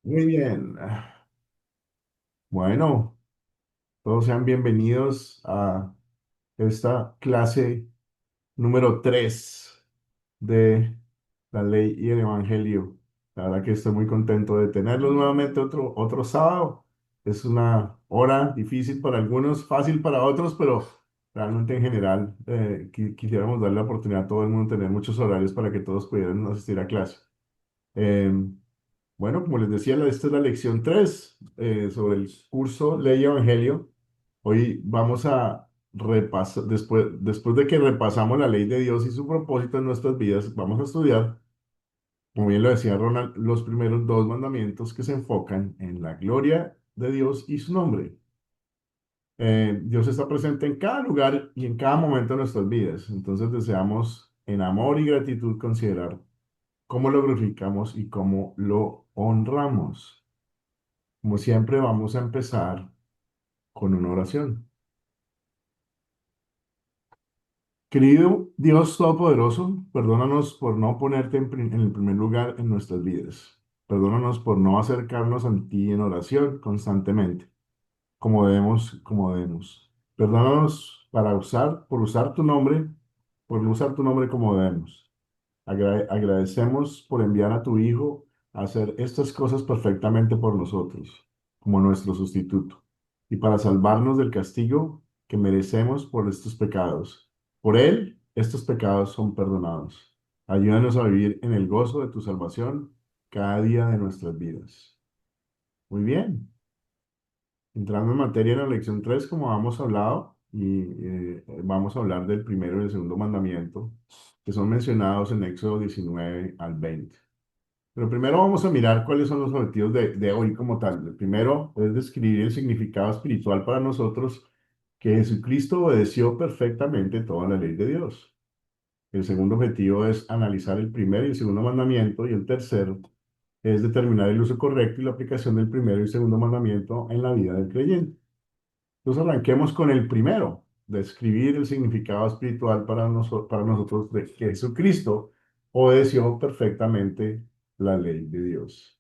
Muy bien. Bueno, todos sean bienvenidos a esta clase número 3 de la ley y el evangelio. La verdad que estoy muy contento de tenerlos nuevamente otro sábado. Es una hora difícil para algunos, fácil para otros, pero realmente en general quisiéramos darle la oportunidad a todo el mundo de tener muchos horarios para que todos pudieran asistir a clase. Em, Bueno, como les decía, esta es la lección 3 sobre el curso Ley y Evangelio. Hoy vamos a repasar, después de que repasamos la ley de Dios y su propósito en nuestras vidas, vamos a estudiar, como bien lo decía Ronald, los primeros dos mandamientos que se enfocan en la gloria de Dios y su nombre. Dios está presente en cada lugar y en cada momento de nuestras vidas. Entonces deseamos en amor y gratitud considerar cómo lo glorificamos y cómo lo honramos. Como siempre, vamos a empezar con una oración. Querido Dios Todopoderoso, perdónanos por no ponerte en el primer lugar en nuestras vidas. Perdónanos por no acercarnos a ti en oración constantemente, como debemos. Perdónanos por usar tu nombre, por no usar tu nombre como debemos. Agradecemos por enviar a tu Hijo a hacer estas cosas perfectamente por nosotros, como nuestro sustituto, y para salvarnos del castigo que merecemos por estos pecados. Por Él, estos pecados son perdonados. Ayúdanos a vivir en el gozo de tu salvación cada día de nuestras vidas. Muy bien. Entrando en materia en la lección 3 como hemos hablado, y vamos a hablar del primero y el segundo mandamiento, que son mencionados en Éxodo 19 al 20. Pero primero vamos a mirar cuáles son los objetivos de hoy como tal. El primero es describir el significado espiritual para nosotros, que Jesucristo obedeció perfectamente toda la ley de Dios. El segundo objetivo es analizar el primer y el segundo mandamiento, y el tercero es determinar el uso correcto y la aplicación del primero y segundo mandamiento en la vida del creyente. Entonces arranquemos con el primero, describir el significado espiritual para nosotros de que Jesucristo obedeció perfectamente la ley de Dios.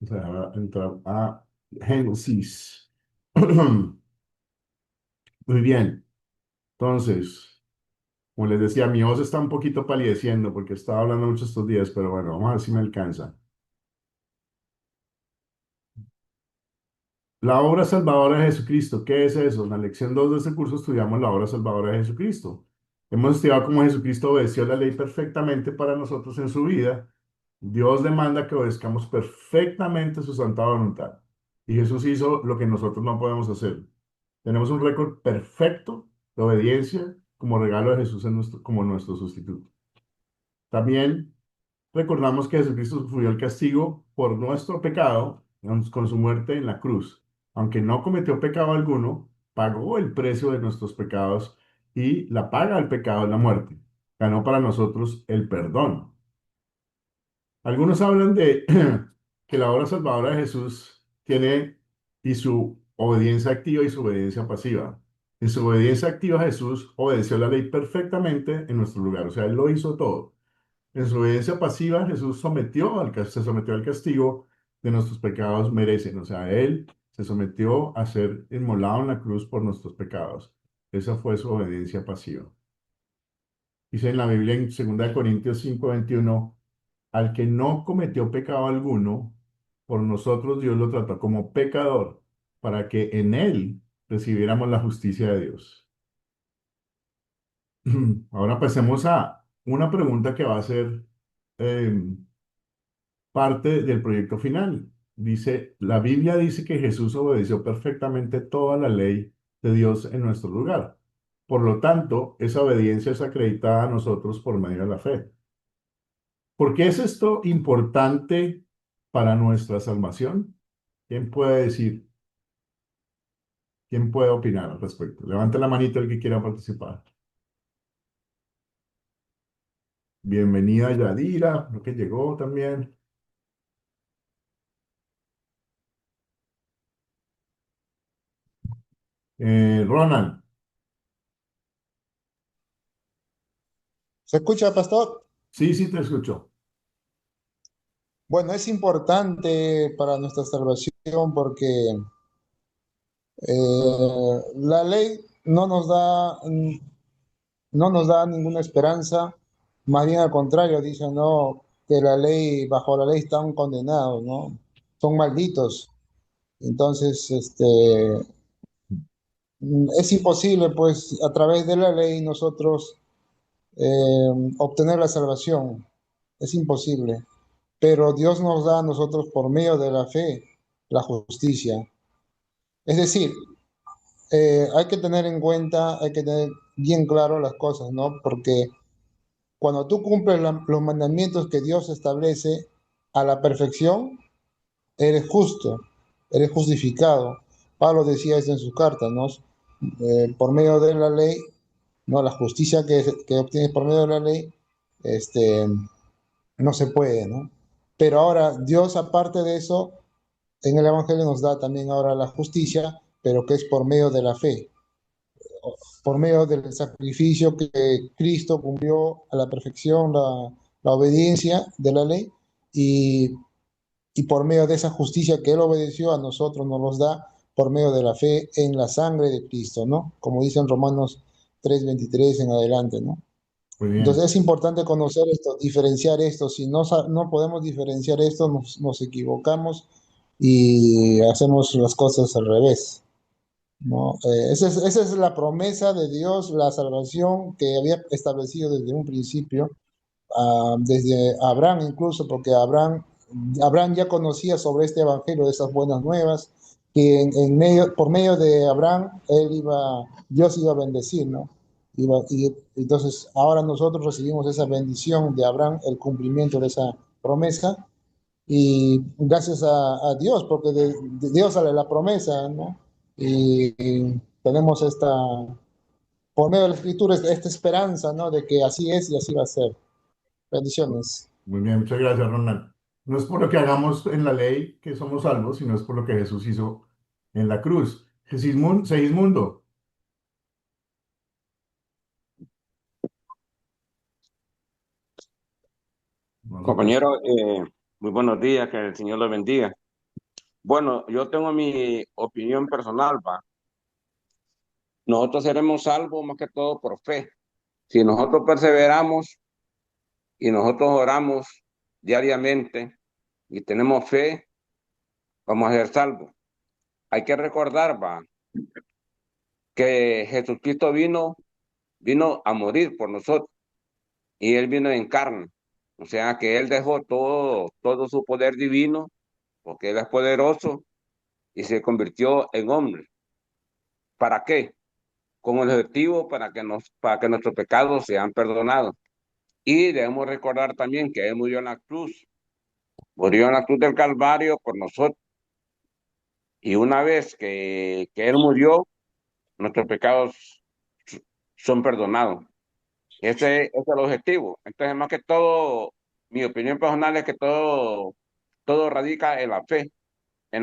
O sea, entrar a Génesis. Muy bien. Entonces, como les decía, mi voz está un poquito palideciendo porque estaba hablando mucho estos días, pero bueno, vamos a ver si me alcanza. La obra salvadora de Jesucristo, ¿qué es eso? En la lección 2 de este curso estudiamos la obra salvadora de Jesucristo. Hemos estudiado cómo Jesucristo obedeció la ley perfectamente para nosotros en su vida. Dios demanda que obedezcamos perfectamente su santa voluntad. Y Jesús hizo lo que nosotros no podemos hacer. Tenemos un récord perfecto de obediencia como regalo de Jesús como nuestro sustituto. También recordamos que Jesucristo sufrió el castigo por nuestro pecado con su muerte en la cruz. Aunque no cometió pecado alguno, pagó el precio de nuestros pecados, y la paga del pecado es la muerte. Ganó para nosotros el perdón. Algunos hablan de que la obra salvadora de Jesús tiene y su obediencia activa y su obediencia pasiva. En su obediencia activa, Jesús obedeció la ley perfectamente en nuestro lugar, o sea, Él lo hizo todo. En su obediencia pasiva, Jesús se sometió al castigo de nuestros pecados merecen. O sea, Él se sometió a ser inmolado en la cruz por nuestros pecados. Esa fue su obediencia pasiva. Dice en la Biblia en 2 Corintios 5:21, al que no cometió pecado alguno, por nosotros Dios lo trató como pecador, para que en Él recibiéramos la justicia de Dios. Ahora pasemos a una pregunta que va a ser parte del proyecto final. Dice, la Biblia dice que Jesús obedeció perfectamente toda la ley de Dios en nuestro lugar. Por lo tanto, esa obediencia es acreditada a nosotros por medio de la fe. ¿Por qué es esto importante para nuestra salvación? ¿Quién puede decir? ¿Quién puede opinar al respecto? Levante la manita el que quiera participar. Bienvenida Yadira, lo que llegó también. Ronald, ¿Se escucha, pastor? sí, sí te escucho. Bueno, es importante para nuestra salvación porque la ley no nos da ninguna esperanza, más bien al contrario, dicen, no, que la ley, bajo la ley están condenados, ¿no? Son malditos. Entonces, es imposible, pues, a través de la ley nosotros obtener la salvación. Es imposible. Pero Dios nos da a nosotros por medio de la fe la justicia. Es decir, hay que tener en cuenta, hay que tener bien claro las cosas, ¿no? Porque cuando tú cumples los mandamientos que Dios establece a la perfección, eres justo, eres justificado. Pablo decía eso en su carta, ¿no? Por medio de la ley, ¿no? La justicia que obtienes por medio de la ley, este, no se puede, ¿no? Pero ahora Dios, aparte de eso, en el Evangelio nos da también ahora la justicia, pero que es por medio de la fe, por medio del sacrificio que Cristo cumplió a la perfección, la obediencia de la ley, y, y por medio de esa justicia que Él obedeció a nosotros nos los da por medio de la fe en la sangre de Cristo, ¿no? Como dice en Romanos 3:23 en adelante, ¿no? Muy Entonces bien, es importante conocer esto, diferenciar esto. Si no, no podemos diferenciar esto, nos equivocamos y hacemos las cosas al revés, ¿no? Esa es la promesa de Dios, la salvación que había establecido desde un principio, desde Abraham incluso, porque Abraham ya conocía sobre este evangelio de esas buenas nuevas, que por medio de Abraham, Dios iba a bendecir, ¿no? Entonces, ahora nosotros recibimos esa bendición de Abraham, el cumplimiento de esa promesa, y gracias a Dios, porque de Dios sale la promesa, ¿no? Y tenemos por medio de la escritura, esta esperanza, ¿no? De que así es y así va a ser. Bendiciones. muy bien, muchas gracias, Ronald. No es por lo que hagamos en la ley que somos salvos, sino es por lo que Jesús hizo en la cruz. Segismundo, no sé qué. Compañero, muy buenos días, que el Señor los bendiga. Bueno, yo tengo mi opinión personal, va. Nosotros seremos salvos más que todo por fe. Si nosotros perseveramos y nosotros oramos diariamente y tenemos fe, vamos a ser salvos. Hay que recordar, va, que Jesucristo vino a morir por nosotros y Él vino en carne. O sea que Él dejó todo su poder divino, porque Él es poderoso y se convirtió en hombre. ¿Para qué? Con el objetivo para que nuestros pecados sean perdonados. Y debemos recordar también que Él murió en la cruz del Calvario por nosotros. Y una vez que Él murió, nuestros pecados son perdonados. Ese es el objetivo. Entonces, más que todo, mi opinión personal es que todo radica en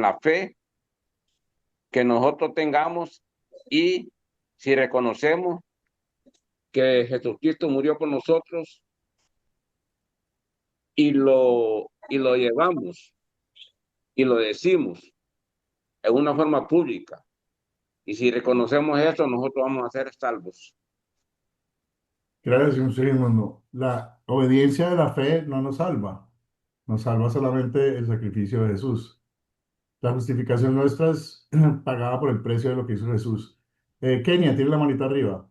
la fe que nosotros tengamos y si reconocemos que Jesucristo murió por nosotros y lo llevamos y lo decimos en una forma pública. Y si reconocemos eso, nosotros vamos a ser salvos. Gracias, Segismundo. La obediencia de la fe no nos salva solamente el sacrificio de Jesús. La justificación nuestra es pagada por el precio de lo que hizo Jesús. Kenia, tiene la manita arriba.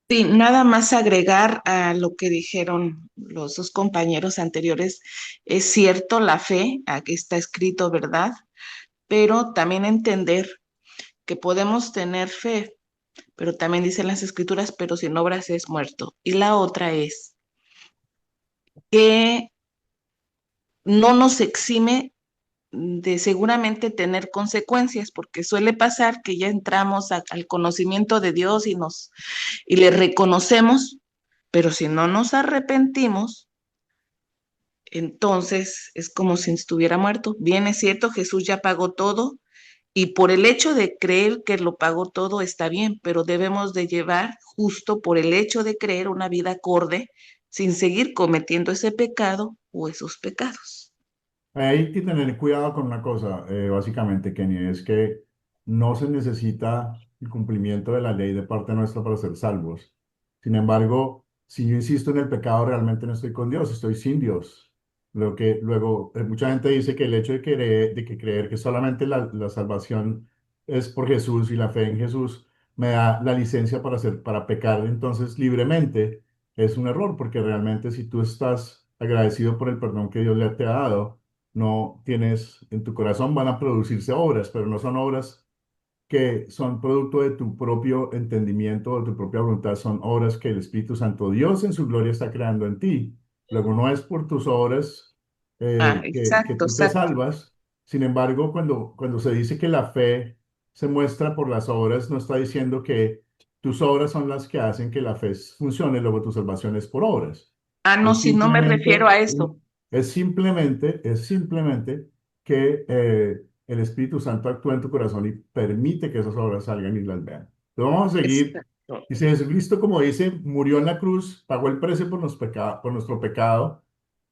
Sí, nada más agregar a lo que dijeron los dos compañeros anteriores. Es cierto, la fe, aquí está escrito, ¿verdad? Pero también entender que podemos tener fe, pero también dicen las escrituras, pero sin obras es muerto. Y la otra es que no nos exime de seguramente tener consecuencias, porque suele pasar que ya entramos al conocimiento de Dios y le reconocemos, pero si no nos arrepentimos, entonces es como si estuviera muerto. Bien es cierto, Jesús ya pagó todo y por el hecho de creer que lo pagó todo está bien, pero debemos de llevar justo por el hecho de creer una vida acorde, sin seguir cometiendo ese pecado o esos pecados. Hay que tener cuidado con una cosa, básicamente, Kenny, es que no se necesita el cumplimiento de la ley de parte nuestra para ser salvos. Sin embargo, si yo insisto en el pecado, realmente no estoy con Dios, estoy sin Dios. Luego, mucha gente dice que el hecho de que creer que solamente la salvación es por Jesús y la fe en Jesús me da la licencia para pecar entonces libremente, es un error, porque realmente si tú estás agradecido por el perdón que Dios te ha dado, no tienes en tu corazón, van a producirse obras, pero no son obras que son producto de tu propio entendimiento o de tu propia voluntad, son obras que el Espíritu Santo, Dios en su gloria, está creando en ti. Luego no es por tus obras Ah, que exacto, tú te exacto. salvas. Sin embargo, cuando se dice que la fe se muestra por las obras, no está diciendo que tus obras son las que hacen que la fe funcione, luego tu salvación es por obras. Ah, no, Es si no me refiero simplemente, a eso. es simplemente que el Espíritu Santo actúa en tu corazón y permite que esas obras salgan y las vean. Entonces vamos a seguir. Exacto. Dice Jesucristo, como dice, murió en la cruz, pagó el precio por nuestro pecado,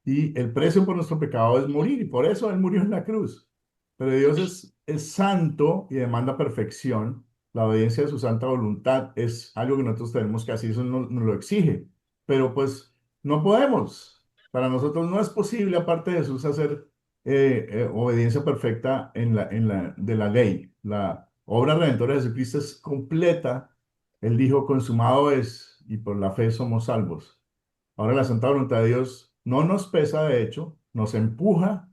y el precio por nuestro pecado es morir, y por eso Él murió en la cruz. Pero Dios es santo y demanda perfección. La obediencia de su santa voluntad es algo que nosotros tenemos que hacer, eso nos lo exige. Pero pues no podemos. Para nosotros no es posible, aparte de Jesús, hacer obediencia perfecta de la ley. La obra redentora de Jesucristo es completa. Él dijo, consumado es, y por la fe somos salvos. Ahora la santa voluntad de Dios no nos pesa, de hecho, nos empuja.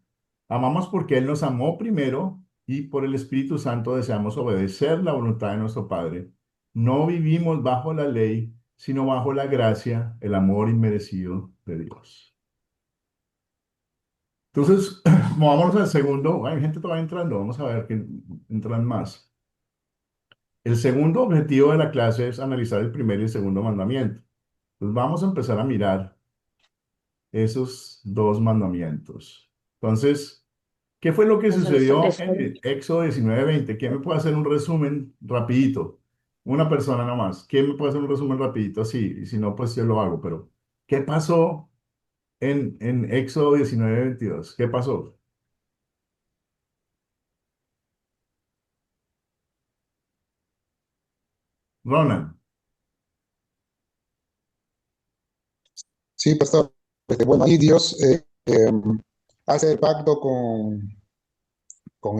Amamos porque Él nos amó primero y por el Espíritu Santo deseamos obedecer la voluntad de nuestro Padre. No vivimos bajo la ley, sino bajo la gracia, el amor inmerecido de Dios. Entonces, movámonos al segundo. Hay gente todavía entrando, vamos a ver que entran más. El segundo objetivo de la clase es analizar el primer y el segundo mandamiento. Entonces, vamos a empezar a mirar esos dos mandamientos. Entonces, ¿qué fue lo que sucedió en el Éxodo 19:20? ¿Quién me puede hacer un resumen rapidito? Una persona nomás. ¿Quién me puede hacer un resumen rapidito? Sí, y si no, pues yo lo hago, pero ¿qué pasó en Éxodo 19:22? ¿Qué pasó? Ronan. Sí, pastor. Bueno, ahí Dios hace el pacto con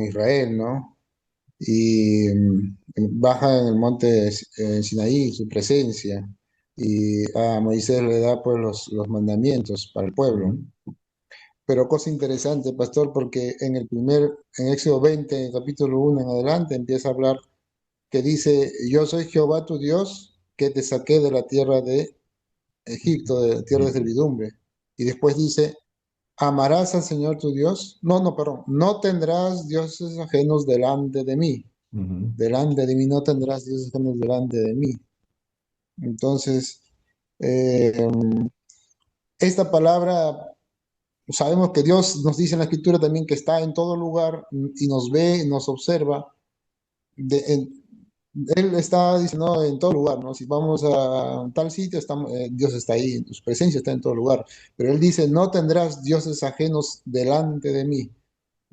Israel, ¿no? Y baja en el monte Sinaí, su presencia, y a Moisés le da pues los mandamientos para el pueblo. Ujú, Pero cosa interesante, pastor, porque en Éxodo 20, en capítulo 1 en adelante, empieza a hablar que dice, yo soy Jehová tu Dios, que te saqué de la tierra de Egipto, de tierra de Egipto. servidumbre. Y después dice, amarás al Señor tu Dios. No, no, perdón. No tendrás dioses ajenos delante de mí. Ujú, Delante de mí no tendrás dioses ajenos delante de mí. Entonces, eh, esta palabra, sabemos que Dios nos dice en la Escritura también que está en todo lugar y nos ve, nos observa. Él está diciendo en todo lugar, ¿no? Si vamos a tal sitio, Dios está ahí, su presencia está en todo lugar. Pero Él dice, no tendrás dioses ajenos delante de mí.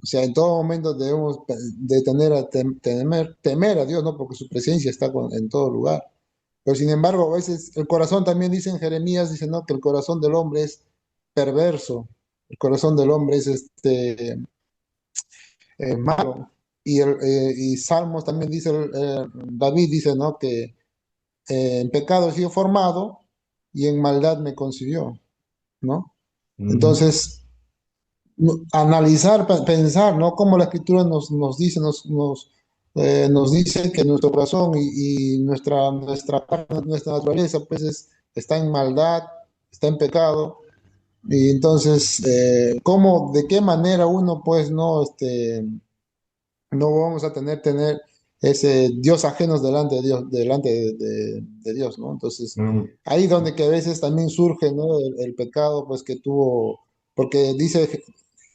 O sea, en todo momento debemos de temer a Dios, ¿no? Porque su presencia está en todo lugar. Pero sin embargo, a veces el corazón también dice en Jeremías, dice, ¿no? Que el corazón del hombre es perverso. El corazón del hombre es malo. Y Salmos también dice, David dice, ¿no? Que en pecado he sido formado y en maldad me concibió, ¿no? ujú, Entonces, analizar, pensar, ¿no? Cómo la escritura nos dice, nos dice que nuestro corazón y nuestra carne, nuestra naturaleza, pues está en maldad, está en pecado. Y entonces, de qué manera uno, pues, no vamos a tener ese Dios ajenos delante de Dios, de Dios, ¿no? Entonces, ujú, ahí donde que a veces también surge, ¿no? El pecado, pues, que tuvo, porque dice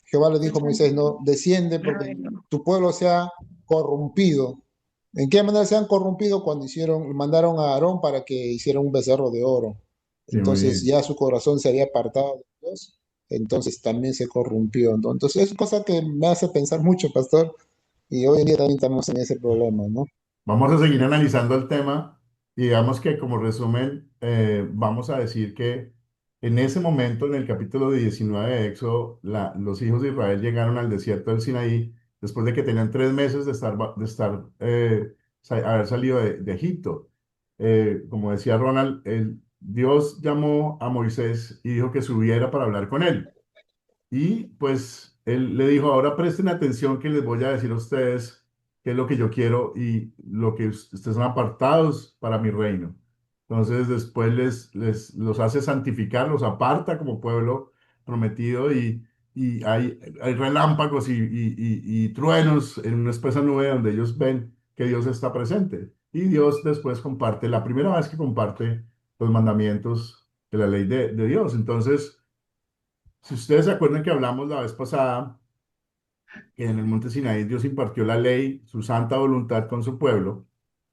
Jehová le dijo a Moisés, no, desciende porque Ay, no. tu pueblo se ha corrompido. ¿En qué manera se han corrompido? Cuando mandaron a Aarón para que hiciera un becerro de oro. Sí, muy Entonces bien. ya su corazón se había apartado de Dios, entonces también se corrompió, ¿no? Entonces es cosa que me hace pensar mucho, pastor, y hoy en día también estamos en ese problema, ¿no? Vamos a seguir analizando el tema y digamos que como resumen, vamos a decir que en ese momento, en el capítulo 19 de Éxodo, los hijos de Israel llegaron al desierto del Sinaí después de que tenían 3 meses de haber salido de Egipto. Como decía Ronald, Dios llamó a Moisés y dijo que subiera para hablar con él. Y pues él le dijo, ahora presten atención que les voy a decir a ustedes qué es lo que yo quiero y lo que ustedes son apartados para mi reino. Entonces después los hace santificar, los aparta como pueblo prometido y hay relámpagos y truenos en una espesa nube donde ellos ven que Dios está presente. Y Dios después comparte, la primera vez que comparte los mandamientos de la ley de Dios. Entonces... Si ustedes se acuerdan que hablamos la vez pasada que en el monte Sinaí Dios impartió la ley, su santa voluntad con su pueblo,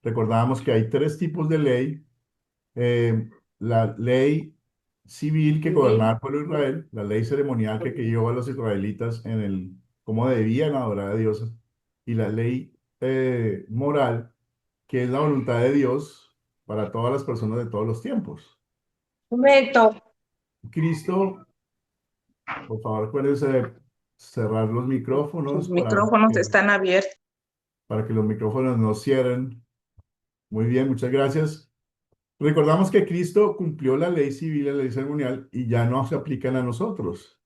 recordábamos que hay 3 tipos de ley. La ley civil que gobernaba al pueblo de Israel, la ley ceremonial que guió a los israelitas en cómo debían adorar a Dios, y la ley moral, que es la voluntad de Dios para todas las personas de todos los tiempos. Momento. Cristo, por favor, acuérdense de cerrar los Sus micrófonos micrófonos están abiertos. para que los micrófonos no cierren. Muy bien, muchas gracias. Recordamos que Cristo cumplió la ley civil, la ley ceremonial, y ya no se aplican a nosotros.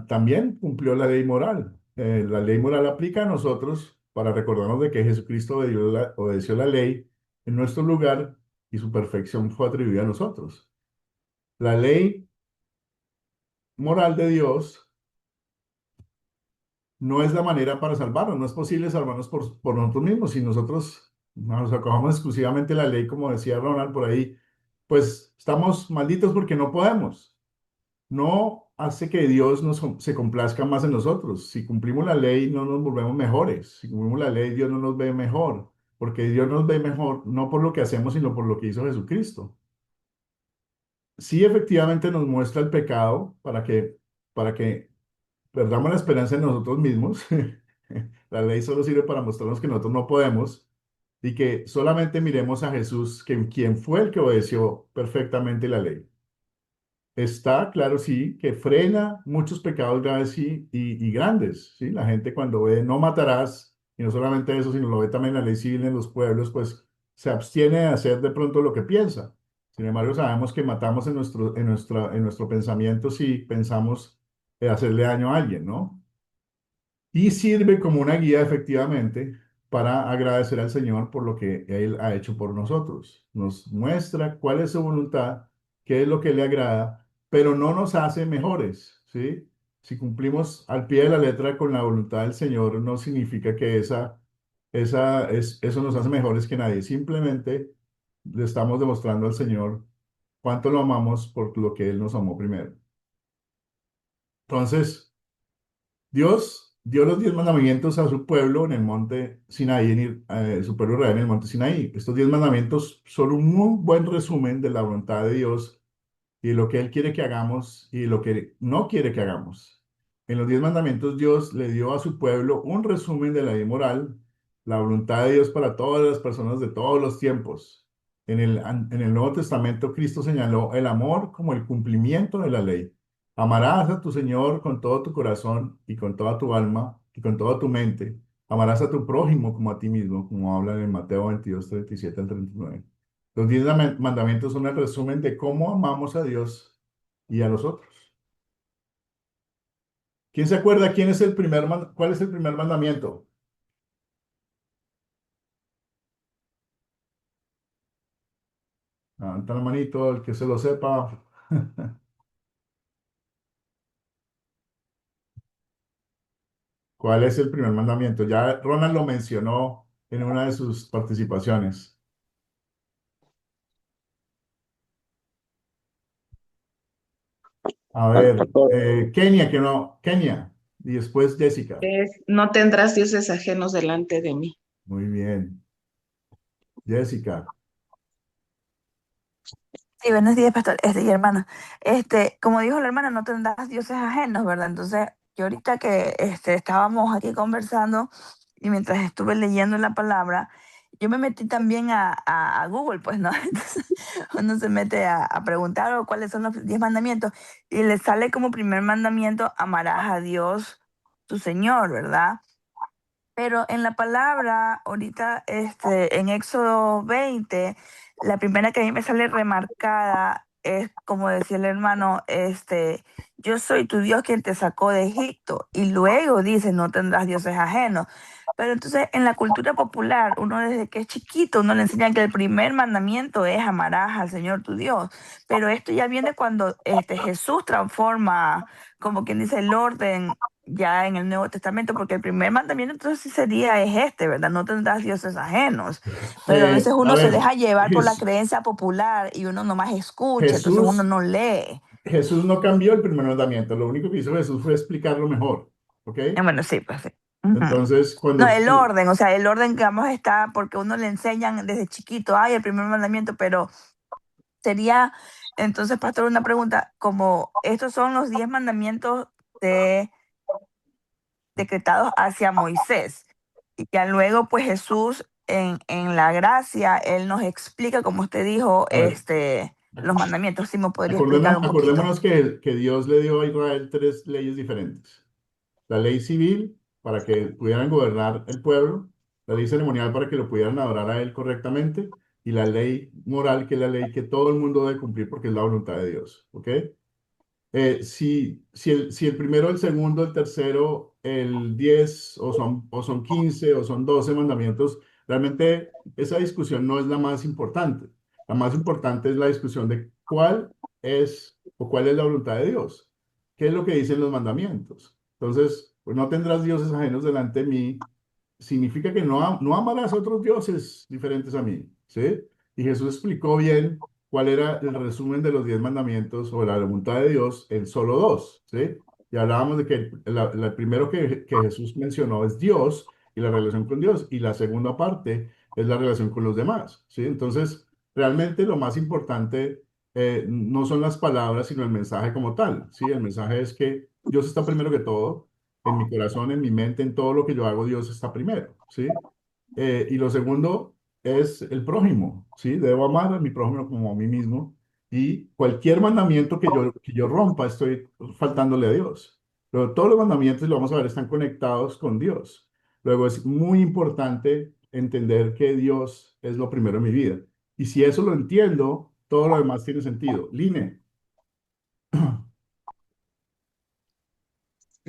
También cumplió la ley moral. La ley moral aplica a nosotros para recordarnos de que Jesucristo obedeció la ley en nuestro lugar y su perfección fue atribuida a nosotros. La ley moral de Dios no es la manera para salvarnos, no es posible salvarnos por nosotros mismos. Si nosotros nos acogamos exclusivamente a la ley, como decía Ronald por ahí, pues estamos malditos porque no podemos. No hace que Dios se complazca más en nosotros. Si cumplimos la ley, no nos volvemos mejores. Si cumplimos la ley, Dios no nos ve mejor, porque Dios nos ve mejor no por lo que hacemos, sino por lo que hizo Jesucristo. Sí, efectivamente nos muestra el pecado para que perdamos la esperanza en nosotros mismos. La ley solo sirve para mostrarnos que nosotros no podemos y que solamente miremos a Jesús, quien fue el que obedeció perfectamente la ley. Está claro, sí, que frena muchos pecados graves y grandes, ¿sí? La gente cuando ve no matarás, y no solamente eso, sino lo ve también en la ley civil en los pueblos, pues se abstiene de hacer de pronto lo que piensa. Sin embargo, sabemos que matamos en nuestro pensamiento si pensamos hacerle daño a alguien, ¿no? Y sirve como una guía efectivamente para agradecer al Señor por lo que Él ha hecho por nosotros. Nos muestra cuál es su voluntad, qué es lo que le agrada, pero no nos hace mejores, ¿sí? Si cumplimos al pie de la letra con la voluntad del Señor, no significa que eso nos hace mejores que nadie. Simplemente le estamos demostrando al Señor cuánto lo amamos por lo que Él nos amó primero. Entonces, Dios dio los 10 mandamientos a su pueblo en el monte Sinaí, su pueblo Israel en el monte Sinaí. Estos 10 mandamientos son un muy buen resumen de la voluntad de Dios y lo que Él quiere que hagamos y lo que no quiere que hagamos. En los 10 mandamientos Dios le dio a su pueblo un resumen de la ley moral, la voluntad de Dios para todas las personas de todos los tiempos. En el Nuevo Testamento Cristo señaló el amor como el cumplimiento de la ley. Amarás a tu Señor con todo tu corazón y con toda tu alma y con toda tu mente. Amarás a tu prójimo como a ti mismo, como habla en Mateo 22, 37 al 39. Los 10 mandamientos son el resumen de cómo amamos a Dios y a los otros. ¿Quién se acuerda cuál es el primer mandamiento? Levanta la manito, el que se lo sepa. ¿Cuál es el primer mandamiento? Ya Ronald lo mencionó en una de sus participaciones. A ver, Pastor, Kenia, que no, Kenia, y después Jessica. No tendrás dioses ajenos delante de mí. Muy bien. Jessica, Sí, buenos días, pastor, y hermana. Como dijo la hermana, no tendrás dioses ajenos, ¿verdad? Entonces, yo ahorita que estábamos aquí conversando y mientras estuve leyendo la palabra, yo me metí también a Google, pues, ¿no? Entonces, uno se mete a preguntar cuáles son los 10 mandamientos y le sale como primer mandamiento, amarás a Dios, tu Señor, ¿verdad? Pero en la palabra, ahorita, en Éxodo 20, la primera que a mí me sale remarcada es, como decía el hermano, yo soy tu Dios quien te sacó de Egipto. Y luego dice, no tendrás dioses ajenos. Pero entonces en la cultura popular, uno desde que es chiquito, uno le enseña que el primer mandamiento es amarás al Señor tu Dios. Pero esto ya viene cuando Jesús transforma, como quien dice, el orden ya en el Nuevo Testamento, porque el primer mandamiento entonces sí sería es ¿verdad? No tendrás dioses ajenos. Pero a veces A uno se ver, deja llevar por la Jes- creencia popular y uno nomás escucha, entonces uno Jesús, no lee. Jesús no cambió el primer mandamiento, lo único que hizo Jesús fue explicarlo mejor, ¿ok? Bueno, sí, pues sí. Ujú. Entonces, No, cuando el tú, orden, o sea, el orden que vamos está, porque uno le enseñan desde chiquito, ay, el primer mandamiento, pero sería, entonces, pastor, una pregunta, como estos son los 10 mandamientos de decretados hacia Moisés. Y ya luego, pues Jesús, en la gracia, Él nos explica, como usted dijo, a ver, los mandamientos. ¿Sí me podría explicar un poquito? acordémonos que Dios le dio a Israel tres leyes diferentes. La ley civil para que pudieran gobernar el pueblo, la ley ceremonial para que lo pudieran adorar a él correctamente y la ley moral, que es la ley que todo el mundo debe cumplir porque es la voluntad de Dios, ¿ok? Si el primero, el segundo, el tercero, el 10 o son 15 o son 12 mandamientos, realmente esa discusión no es la más importante. La más importante es la discusión de cuál es o cuál es la voluntad de Dios. ¿Qué es lo que dicen los mandamientos? Entonces, pues no tendrás dioses ajenos delante de mí, significa que no amarás a otros dioses diferentes a mí, ¿sí? Y Jesús explicó bien cuál era el resumen de los 10 mandamientos o la voluntad de Dios en solo dos, ¿sí? Y hablábamos de que el primero que Jesús mencionó es Dios y la relación con Dios, y la segunda parte es la relación con los demás, ¿sí? Entonces, realmente lo más importante no son las palabras, sino el mensaje como tal, ¿sí? El mensaje es que Dios está primero que todo en mi corazón, en mi mente, en todo lo que yo hago, Dios está primero, ¿sí? Y lo segundo es el prójimo, ¿sí? Debo amar a mi prójimo como a mí mismo. Y cualquier mandamiento que yo rompa, estoy faltándole a Dios. Pero todos los mandamientos, lo vamos a ver, están conectados con Dios. Luego es muy importante entender que Dios es lo primero en mi vida. Y si eso lo entiendo, todo lo demás tiene sentido. Line,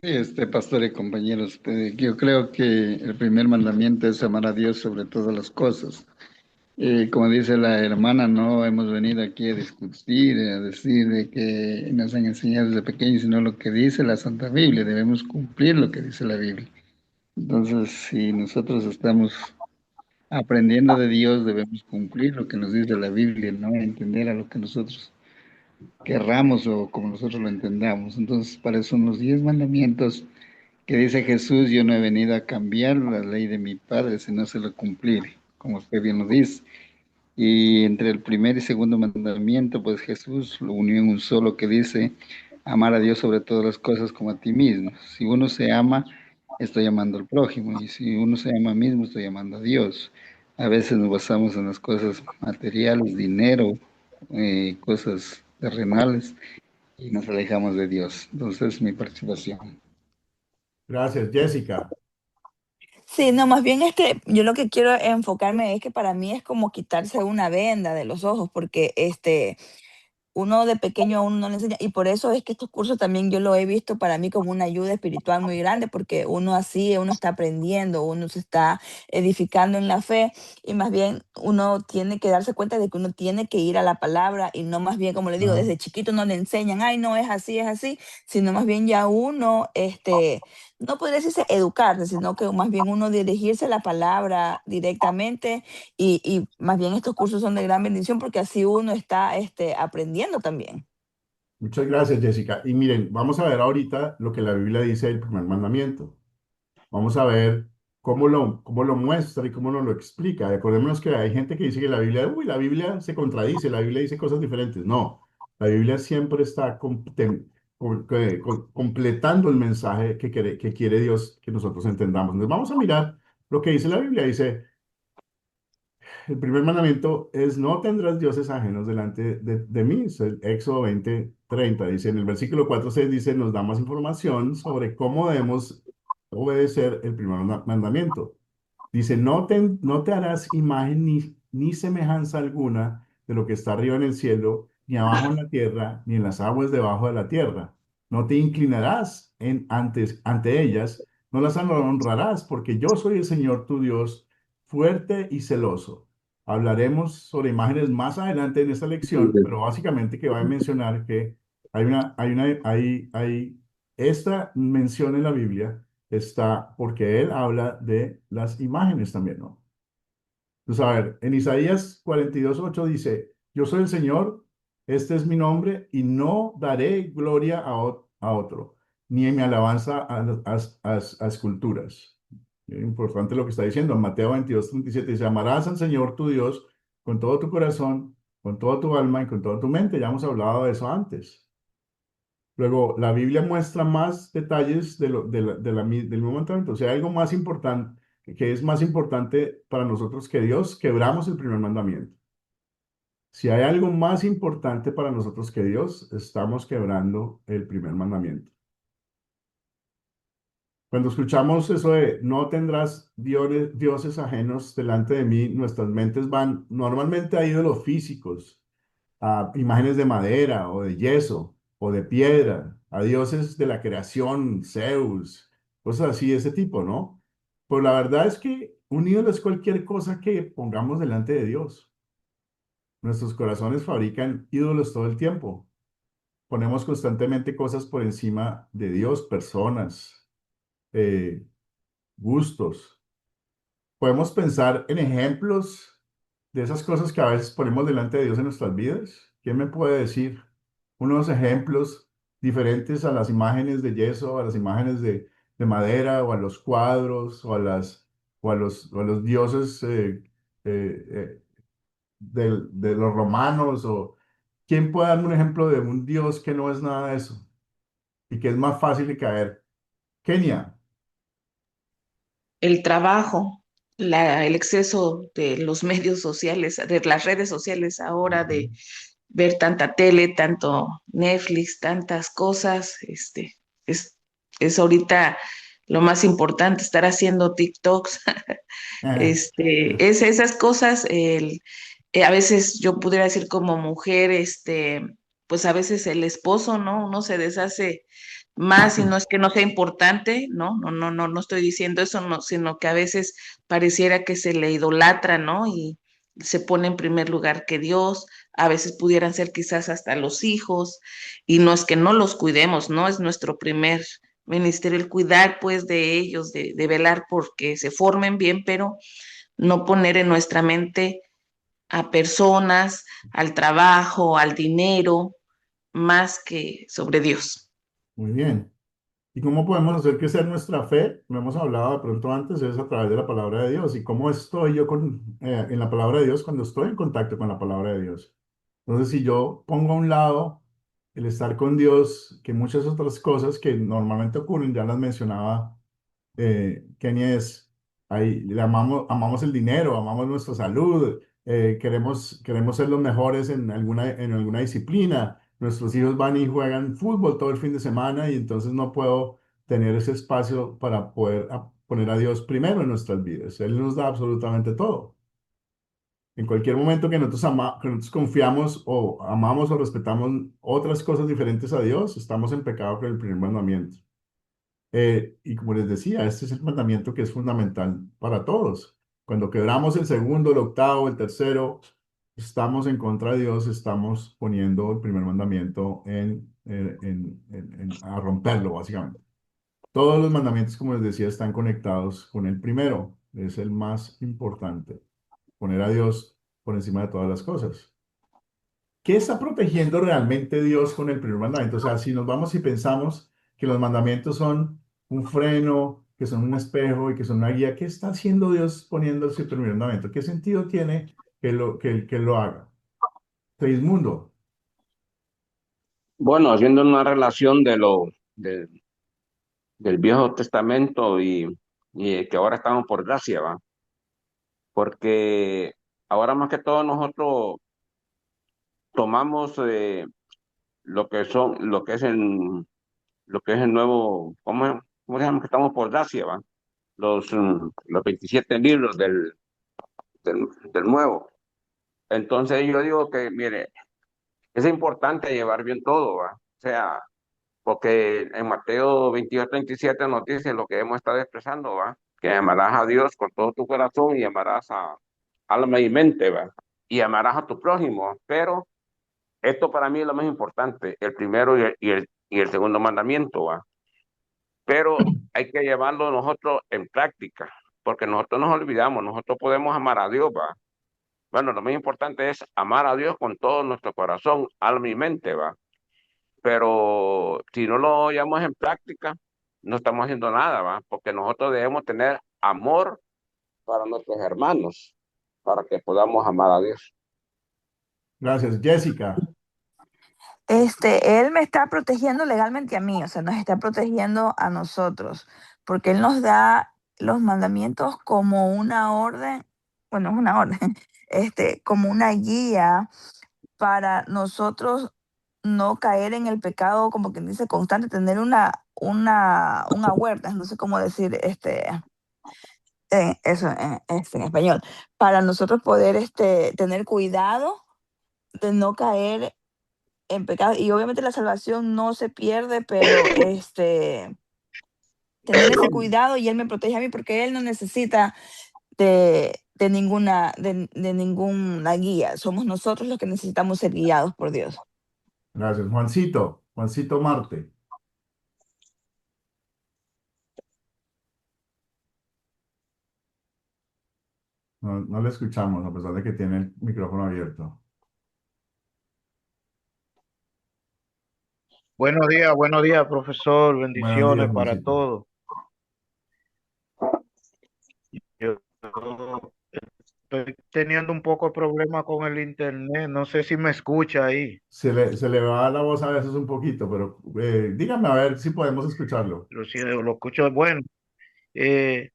Sí, pastor y compañeros, yo creo que el primer mandamiento es amar a Dios sobre todas las cosas. Como dice la hermana, no hemos venido aquí a discutir, a decir de que nos han enseñado desde pequeños, sino lo que dice la Santa Biblia. Debemos cumplir lo que dice la Biblia. Entonces, si nosotros estamos aprendiendo de Dios, debemos cumplir lo que nos dice la Biblia, no entender a lo que nosotros querramos o como nosotros lo entendamos. Entonces, para eso son los 10 mandamientos que dice Jesús: yo no he venido a cambiar la ley de mi Padre, sino se lo cumplir, como usted bien lo dice. Y entre el primer y segundo mandamiento, pues Jesús lo unió en un solo, que dice: amar a Dios sobre todas las cosas como a ti mismo. Si uno se ama, estoy amando al prójimo, y si uno se ama a mismo, estoy amando a Dios. A veces nos basamos en las cosas materiales, dinero, cosas terrenales, y nos alejamos de Dios. Entonces, mi participación. gracias, Jessica. Sí, no, más bien yo lo que quiero enfocarme es que para mí es como quitarse una venda de los ojos, porque uno de pequeño a uno no le enseña, y por eso es que estos cursos también yo lo he visto para mí como una ayuda espiritual muy grande, porque uno así, uno está aprendiendo, uno se está edificando en la fe, y más bien uno tiene que darse cuenta de que uno tiene que ir a la palabra, y no más bien, como le digo, Ajá. desde chiquito no le enseñan, ay, no es así, sino más bien ya uno, no podría decirse educarse, sino que más bien uno dirigirse a la palabra directamente y más bien estos cursos son de gran bendición porque así uno está aprendiendo también. Muchas gracias, Jessica. Y miren, vamos a ver ahorita lo que la Biblia dice del primer mandamiento. Vamos a ver cómo lo muestra y cómo nos lo explica. Acordémonos que hay gente que dice que la Biblia, uy, la Biblia se contradice, la Biblia dice cosas diferentes. No, la Biblia siempre está completando el mensaje que quiere Dios que nosotros entendamos. Entonces vamos a mirar lo que dice la Biblia. Dice, el primer mandamiento es no tendrás dioses ajenos delante de mí. Es el Éxodo 20:30. Dice, en el versículo 4:6 dice, nos da más información sobre cómo debemos obedecer el primer mandamiento. Dice, no te harás imagen ni semejanza alguna de lo que está arriba en el cielo, ni abajo en la tierra, ni en las aguas debajo de la tierra. No te inclinarás ante ellas, no las honrarás, porque yo soy el Señor tu Dios, fuerte y celoso. Hablaremos sobre imágenes más adelante en esta lección, pero básicamente que va a mencionar que esta mención en la Biblia está porque él habla de las imágenes también, ¿no? Entonces, a ver, en Isaías 42:8 dice, yo soy el Señor, este es mi nombre, y no daré gloria a otro, ni en mi alabanza a esculturas. Es importante lo que está diciendo. En Mateo 22:37 dice, amarás al Señor tu Dios con todo tu corazón, con toda tu alma y con toda tu mente. Ya hemos hablado de eso antes. Luego, la Biblia muestra más detalles del mismo mandamiento. O sea, algo más importante, que es más importante para nosotros que Dios, quebramos el primer mandamiento. Si hay algo más importante para nosotros que Dios, estamos quebrando el primer mandamiento. Cuando escuchamos eso de no tendrás dioses ajenos delante de mí, nuestras mentes van normalmente a ídolos físicos, a imágenes de madera o de yeso o de piedra, a dioses de la creación, Zeus, cosas así de ese tipo, ¿no? Pues la verdad es que un ídolo es cualquier cosa que pongamos delante de Dios. Nuestros corazones fabrican ídolos todo el tiempo. Ponemos constantemente cosas por encima de Dios, personas, eh, gustos. Podemos pensar en ejemplos de esas cosas que a veces ponemos delante de Dios en nuestras vidas. ¿Quién me puede decir unos ejemplos diferentes a las imágenes de yeso, a las imágenes de madera, o a los cuadros, o a los dioses de los romanos? O ¿quién puede darme un ejemplo de un dios que no es nada de eso y que es más fácil de caer? Kenia. El trabajo, el exceso de los medios sociales, de las redes sociales ahora, Ujú. de ver tanta tele, tanto Netflix, tantas cosas, es, es ahorita lo más importante, estar haciendo TikToks, Eh, es esas cosas, a veces yo pudiera decir como mujer, pues a veces el esposo, ¿no? Uno se deshace más y no es que no sea importante, ¿no? No estoy diciendo eso, no, sino que a veces pareciera que se le idolatra, ¿no? Y se pone en primer lugar que Dios, a veces pudieran ser quizás hasta los hijos, y no es que no los cuidemos, ¿no? Es nuestro primer ministerio el cuidar pues de ellos, de velar porque se formen bien, pero no poner en nuestra mente a personas, al trabajo, al dinero, más que sobre Dios. Muy bien. ¿Y cómo podemos hacer que sea nuestra fe? Lo hemos hablado de pronto antes, es a través de la palabra de Dios. ¿Y cómo estoy yo en la palabra de Dios cuando estoy en contacto con la palabra de Dios? Entonces, si yo pongo a un lado el estar con Dios, que muchas otras cosas que normalmente ocurren, ya las mencionaba Kenia, es, ahí, amamos el dinero, amamos nuestra salud, queremos ser los mejores en alguna disciplina. Nuestros hijos van y juegan fútbol todo el fin de semana y entonces no puedo tener ese espacio para poder poner a Dios primero en nuestras vidas. Él nos da absolutamente todo. En cualquier momento que nosotros confiamos o amamos o respetamos otras cosas diferentes a Dios, estamos en pecado con el primer mandamiento. Y como les decía, este es el mandamiento que es fundamental para todos. Cuando quebramos el segundo, el octavo, el tercero, estamos en contra de Dios, estamos poniendo el primer mandamiento a romperlo, básicamente. Todos los mandamientos, como les decía, están conectados con el primero. Es el más importante. Poner a Dios por encima de todas las cosas. ¿Qué está protegiendo realmente Dios con el primer mandamiento? O sea, si nos vamos y pensamos que los mandamientos son un freno, que son un espejo y que son una guía. ¿Qué está haciendo Dios poniendo ese primer mandamiento? ¿Qué sentido tiene que lo haga? Seismundo. Bueno, haciendo una relación del Viejo Testamento y que ahora estamos por gracia, ¿va? Porque ahora más que todo nosotros tomamos lo que es el nuevo, ¿cómo se llama? Que estamos por gracia, ¿va? Los 27 libros del nuevo. Entonces yo digo que, mire, es importante llevar bien todo, ¿va? O sea, porque en Mateo 28-27 nos dice lo que hemos estado expresando, ¿va? Que amarás a Dios con todo tu corazón y amarás a alma y mente, ¿va? Y amarás a tu prójimo. Pero esto para mí es lo más importante, el primero y el segundo mandamiento, ¿va? Pero hay que llevarlo nosotros en práctica, porque nosotros nos olvidamos, nosotros podemos amar a Dios, ¿va? Bueno, lo más importante es amar a Dios con todo nuestro corazón, alma y mente, ¿va? Pero si no lo llevamos en práctica, no estamos haciendo nada, ¿va? Porque nosotros debemos tener amor para nuestros hermanos, para que podamos amar a Dios. Gracias. Jessica. Él me está protegiendo legalmente a mí, o sea, nos está protegiendo a nosotros, porque Él nos da los mandamientos como una orden, bueno, es una orden, como una guía para nosotros no caer en el pecado, como quien dice, constante, tener un awareness, no sé cómo decir eso en español, para nosotros poder tener cuidado de no caer en pecado. Y obviamente la salvación no se pierde, pero tener ese cuidado, y Él me protege a mí porque Él no necesita de ninguna guía. Somos nosotros los que necesitamos ser guiados por Dios. Gracias. Juancito. Juancito Marte. No, no le escuchamos a pesar de que tiene el micrófono abierto. Buenos días, profesor. Buenos días, Bendiciones para Juancito. todos. Yo estoy teniendo un poco de problema con el internet. No sé si me escucha ahí. Se le va la voz a veces un poquito, pero dígame a ver si podemos escucharlo. Si lo escucho, bueno. Eh,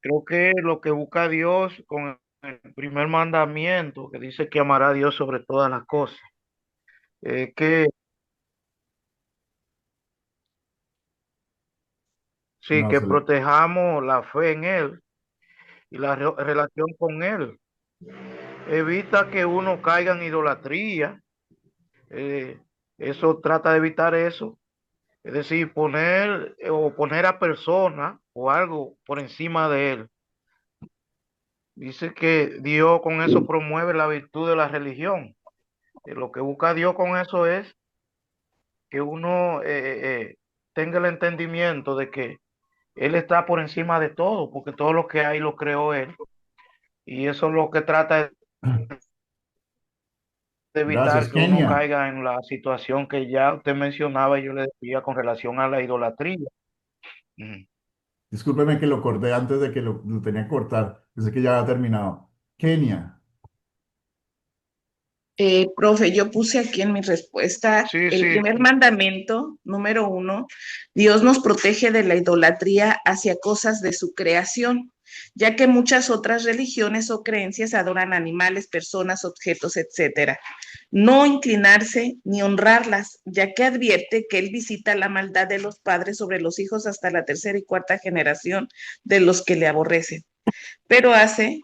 Creo que lo que busca Dios con el primer mandamiento, que dice que amará a Dios sobre todas las cosas, que sí, No, que protejamos la fe en Él y la relación con Él. Evita que uno caiga en idolatría. eh, Eso trata de evitar eso. Es decir, poner a persona o algo por encima de él. Dice que Dios con eso promueve la virtud de la religión. Lo que busca Dios con eso es que uno tenga el entendimiento de que Él está por encima de todo, porque todo lo que hay lo creó Él. Y eso es lo que trata de evitar gracias, que uno Kenia. caiga en la situación que ya usted mencionaba y yo le decía con relación a la idolatría. Ujú. Discúlpeme que lo corté antes de que lo tenía que cortar. Pensé que ya había terminado. Kenia. Profe, yo puse aquí en mi respuesta Sí, el sí, primer mandamiento, número 1, Dios nos protege de la idolatría hacia cosas de su creación, ya que muchas otras religiones o creencias adoran animales, personas, objetos, etcétera. No inclinarse ni honrarlas, ya que advierte que Él visita la maldad de los padres sobre los hijos hasta la tercera y cuarta generación de los que le aborrecen, pero hace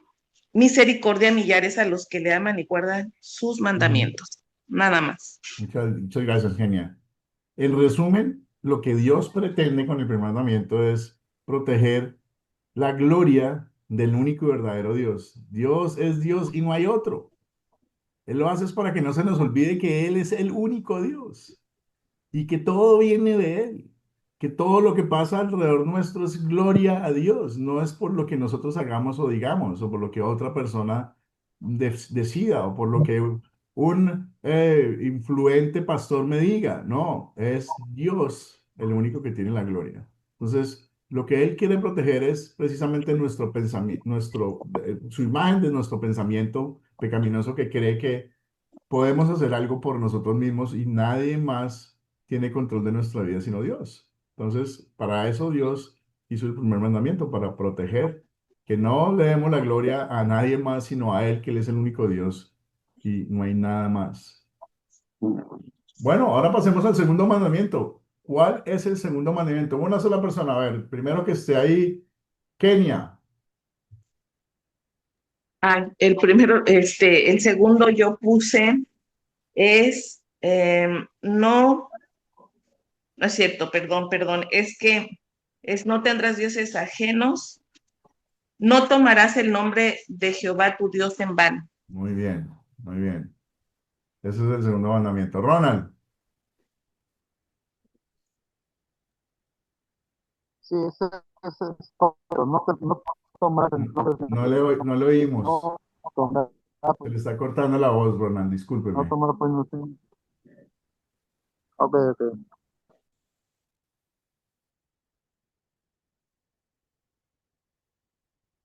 misericordia a millares a los que le aman y guardan sus Ujú. mandamientos. Nada más. Muchas gracias, Kenia. En resumen, lo que Dios pretende con el primer mandamiento es proteger la gloria del único y verdadero Dios. Dios es Dios y no hay otro. Él lo hace es para que no se nos olvide que Él es el único Dios y que todo viene de Él, que todo lo que pasa alrededor nuestro es gloria a Dios, no es por lo que nosotros hagamos o digamos, o por lo que otra persona decida, o por lo que un influente pastor me diga, no, es Dios el único que tiene la gloria. Entonces, Lo que Él quiere proteger es precisamente nuestro pensamiento, su imagen de nuestro pensamiento pecaminoso que cree que podemos hacer algo por nosotros mismos y nadie más tiene control de nuestra vida sino Dios. Entonces, para eso Dios hizo el primer mandamiento, para proteger, que no le demos la gloria a nadie más sino a Él, que Él es el único Dios y no hay nada más. Bueno, ahora pasemos al segundo mandamiento. ¿Cuál es el segundo mandamiento? Una sola persona. A ver, primero que esté ahí, Kenia. El primero, el segundo yo puse es no, no es cierto, perdón, es que es no tendrás dioses ajenos, no tomarás el nombre de Jehová tu Dios en vano. Muy bien, muy bien. Ese es el segundo mandamiento. Ronald, Sí, ese es todo. No tomar el nombre de no le oímos. no tomar, Se le está cortando la voz, Ronald, no discúlpeme. tomar pues, no sé. Ok, ok.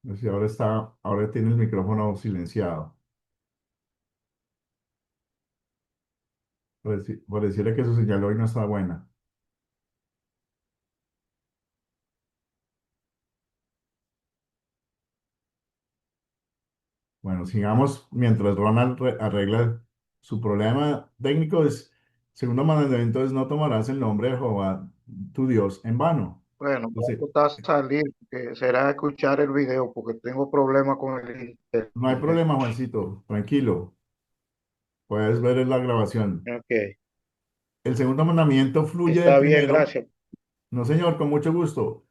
No sé, ahora tiene el micrófono silenciado. Por decirle que su señal hoy no está buena. Bueno, sigamos mientras Ronald arregla su problema técnico. Segundo mandamiento es no tomarás el nombre de Jehová, tu Dios, en vano. Bueno, voy Entonces, a tratar de salir, que será escuchar el video, porque tengo problemas con el no hay internet. problema, Juancito, tranquilo, puedes ver la grabación. Ok, El segundo mandamiento fluye del está bien, primero. gracias. No, señor, con mucho gusto,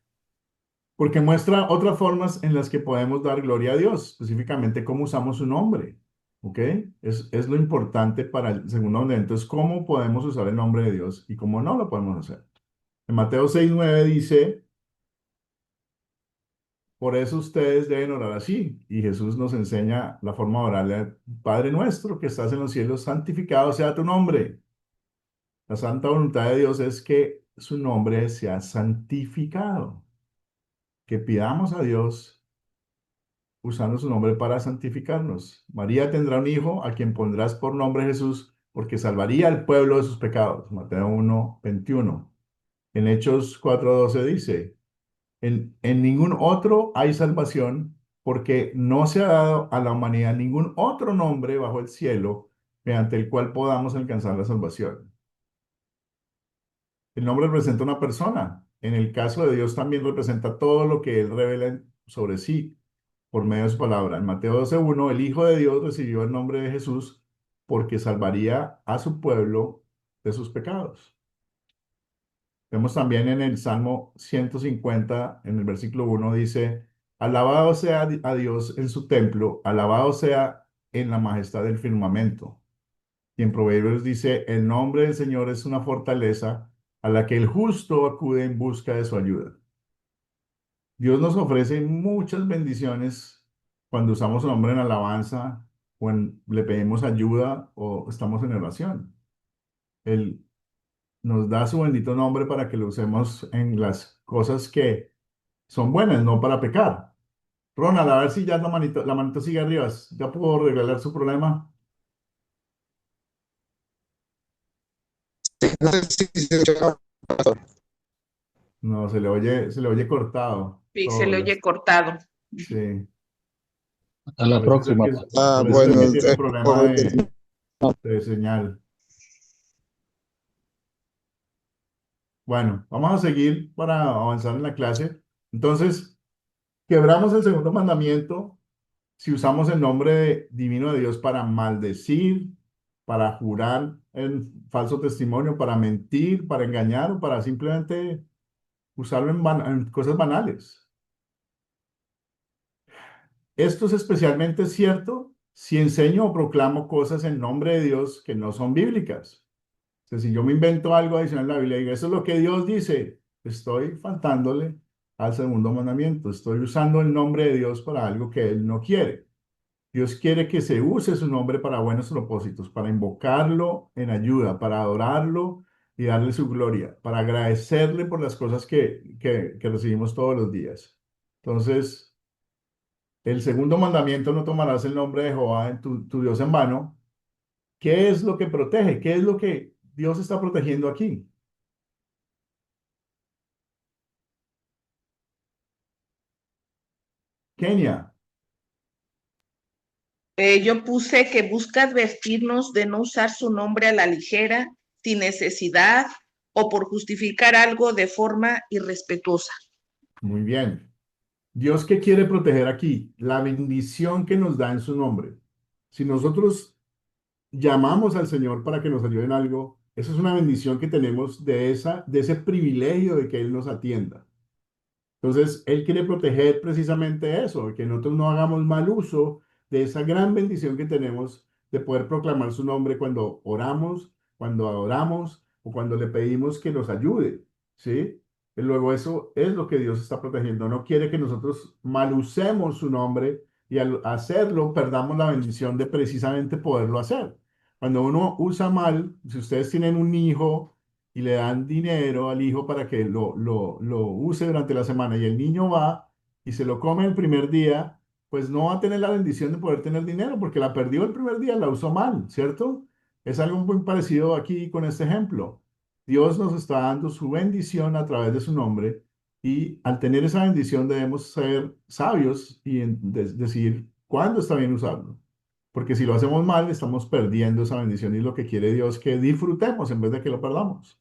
porque muestra otras formas en las que podemos dar gloria a Dios, específicamente cómo usamos su nombre. ¿Ok? Es lo importante para el segundo mandamiento, es cómo podemos usar el nombre de Dios y cómo no lo podemos hacer. En Mateo 6:9 dice, por eso ustedes deben orar así. Y Jesús nos enseña la forma de orarle al Padre nuestro que estás en los cielos, santificado sea tu nombre. La santa voluntad de Dios es que su nombre sea santificado, que pidamos a Dios usando su nombre para santificarnos. María tendrá un hijo a quien pondrás por nombre Jesús, porque salvaría al pueblo de sus pecados. Mateo 1:21. En Hechos 4:12 dice, en ningún otro hay salvación, porque no se ha dado a la humanidad ningún otro nombre bajo el cielo mediante el cual podamos alcanzar la salvación. El nombre representa una persona. En el caso de Dios también representa todo lo que Él revela sobre sí por medio de su palabra. En Mateo 12:1, el Hijo de Dios recibió el nombre de Jesús porque salvaría a su pueblo de sus pecados. Vemos también en el Salmo 150, en el versículo 1, dice, alabado sea a Dios en su templo, alabado sea en la majestad del firmamento. Y en Proverbios dice, el nombre del Señor es una fortaleza a la que el justo acude en busca de su ayuda. Dios nos ofrece muchas bendiciones cuando usamos su nombre en alabanza, cuando le pedimos ayuda o estamos en oración. Él nos da su bendito nombre para que lo usemos en las cosas que son buenas, no para pecar. Ronald, a ver si ya la manito sigue arriba. ¿Ya puedo arreglar su problema? No sé si se escucha, pastor. No, se le oye cortado Sí, se todo. le oye cortado. Sí, A la parece ser próxima, que, pastor. parece ser Bueno, que tiene es problema por el- de señal. Bueno, vamos a seguir para avanzar en la clase. Entonces, quebramos el segundo mandamiento si usamos el nombre divino de Dios para maldecir, para jurar en falso testimonio, para mentir, para engañar o para simplemente usarlo en cosas banales. Esto es especialmente cierto si enseño o proclamo cosas en nombre de Dios que no son bíblicas. O sea, si yo me invento algo adicional en la Biblia y digo, eso es lo que Dios dice, estoy faltándole al segundo mandamiento. Estoy usando el nombre de Dios para algo que Él no quiere. Dios quiere que se use su nombre para buenos propósitos, para invocarlo en ayuda, para adorarlo y darle su gloria, para agradecerle por las cosas que recibimos todos los días. Entonces, el segundo mandamiento, no tomarás el nombre de Jehová en tu Dios en vano. ¿Qué es lo que protege? ¿Qué es lo que Dios está protegiendo aquí? Kenia, Yo puse que busca advertirnos de no usar su nombre a la ligera, sin necesidad o por justificar algo de forma irrespetuosa. muy bien. Dios, ¿qué quiere proteger aquí? La bendición que nos da en su nombre. Si nosotros llamamos al Señor para que nos ayude en algo, eso es una bendición que tenemos de ese privilegio de que Él nos atienda. Entonces, Él quiere proteger precisamente eso, que nosotros no hagamos mal uso de esa gran bendición que tenemos de poder proclamar su nombre cuando oramos, cuando adoramos o cuando le pedimos que nos ayude, ¿sí? Y luego eso es lo que Dios está protegiendo. No quiere que nosotros mal usemos su nombre y al hacerlo perdamos la bendición de precisamente poderlo hacer. Cuando uno usa mal, si ustedes tienen un hijo y le dan dinero al hijo para que lo use durante la semana y el niño va y se lo come el primer día, pues no va a tener la bendición de poder tener dinero porque la perdió el primer día, la usó mal, ¿cierto? Es algo muy parecido aquí con este ejemplo. Dios nos está dando su bendición a través de su nombre y al tener esa bendición debemos ser sabios y decidir cuándo está bien usarlo. Porque si lo hacemos mal, estamos perdiendo esa bendición y lo que quiere Dios que disfrutemos en vez de que lo perdamos.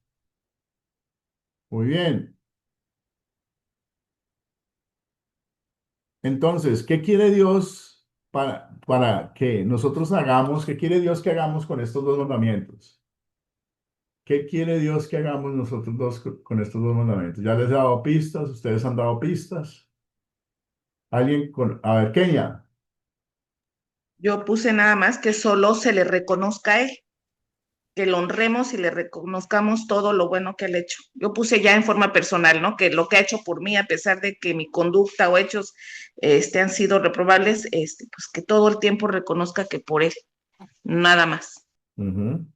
Muy bien. Entonces, ¿qué quiere Dios para que nosotros hagamos? ¿Qué quiere Dios que hagamos con estos dos mandamientos? ¿Qué quiere Dios que hagamos nosotros dos con estos dos mandamientos? Ya les he dado pistas, ustedes han dado pistas. A ver, Kenia. Yo puse nada más que solo se le reconozca a él, que lo honremos y le reconozcamos todo lo bueno que él ha hecho. Yo puse ya en forma personal, ¿no? Que lo que ha hecho por mí, a pesar de que mi conducta o hechos han sido reprobables, pues que todo el tiempo reconozca que por él, nada más. Ujú.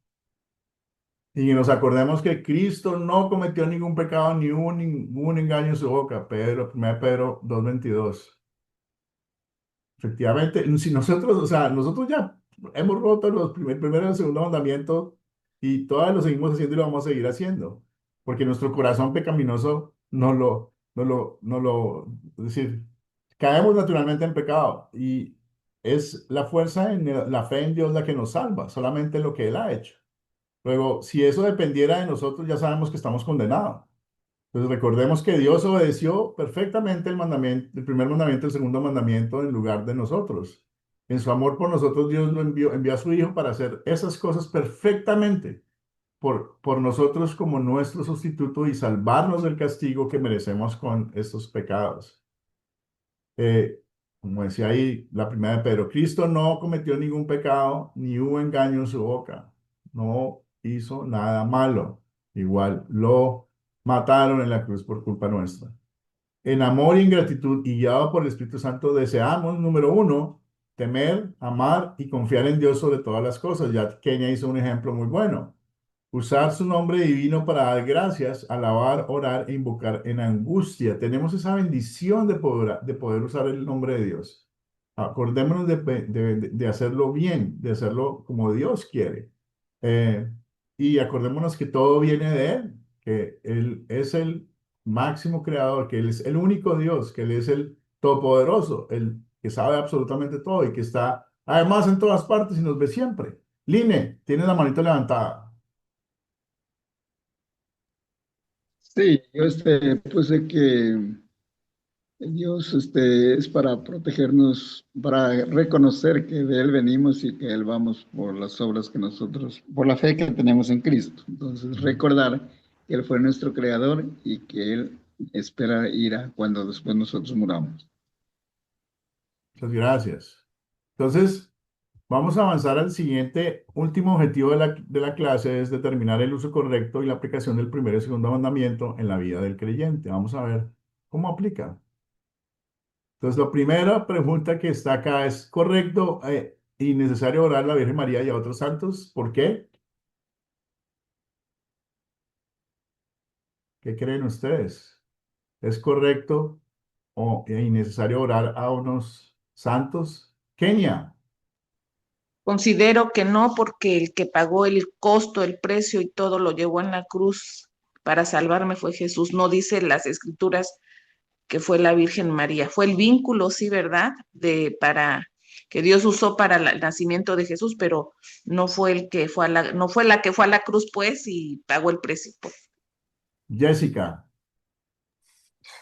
Y nos acordemos que Cristo no cometió ningún pecado ni hubo ningún engaño en su boca. 1 Pedro 2:22. Efectivamente, si nosotros, o sea, nosotros ya hemos roto el primero y el segundo mandamiento y todavía lo seguimos haciendo y lo vamos a seguir haciendo, porque nuestro corazón pecaminoso es decir, caemos naturalmente en pecado y es la fuerza en la fe en Dios la que nos salva, solamente lo que Él ha hecho. Luego, si eso dependiera de nosotros, ya sabemos que estamos condenados. Entonces recordemos que Dios obedeció perfectamente el mandamiento, el primer mandamiento, el segundo mandamiento en lugar de nosotros. En su amor por nosotros, Dios envió a su Hijo para hacer esas cosas perfectamente por nosotros como nuestro sustituto y salvarnos del castigo que merecemos con estos pecados. Como decía ahí la primera de Pedro, Cristo no cometió ningún pecado, ni hubo engaño en su boca. No hizo nada malo. Igual lo mataron en la cruz por culpa nuestra. En amor y en gratitud y guiado por el Espíritu Santo, deseamos, número uno, temer, amar y confiar en Dios sobre todas las cosas. Ya Kenia hizo un ejemplo muy bueno. Usar su nombre divino para dar gracias, alabar, orar e invocar en angustia. Tenemos esa bendición de poder usar el nombre de Dios. Acordémonos de hacerlo bien, de hacerlo como Dios quiere. Eh, y acordémonos que todo viene de Él, que Él es el máximo creador, que Él es el único Dios, que Él es el todopoderoso, el que sabe absolutamente todo y que está además en todas partes y nos ve siempre. Line, tiene la manito levantada. Sí, yo puse que Dios es para protegernos, para reconocer que de Él venimos y que Él vamos por las obras que nosotros, por la fe que tenemos en Cristo. Entonces, recordar que Él fue nuestro creador y que Él espera ir a cuando después nosotros muramos. Muchas gracias. Entonces, vamos a avanzar al siguiente, último objetivo de la clase, es determinar el uso correcto y la aplicación del primer y segundo mandamiento en la vida del creyente. Vamos a ver cómo aplica. Entonces, la primera pregunta que está acá es, ¿correcto y necesario orar a la Virgen María y a otros santos? ¿Por qué? ¿Qué creen ustedes? ¿Es correcto o innecesario orar a unos santos? Kenia, Considero que no, porque el que pagó el costo, el precio y todo lo llevó en la cruz para salvarme fue Jesús. No dice las escrituras que fue la Virgen María. Fue el vínculo, sí, ¿verdad? Para que Dios usó para el nacimiento de Jesús, pero no fue el que fue no fue la que fue a la cruz, pues, y pagó el precio, pues. Jessica,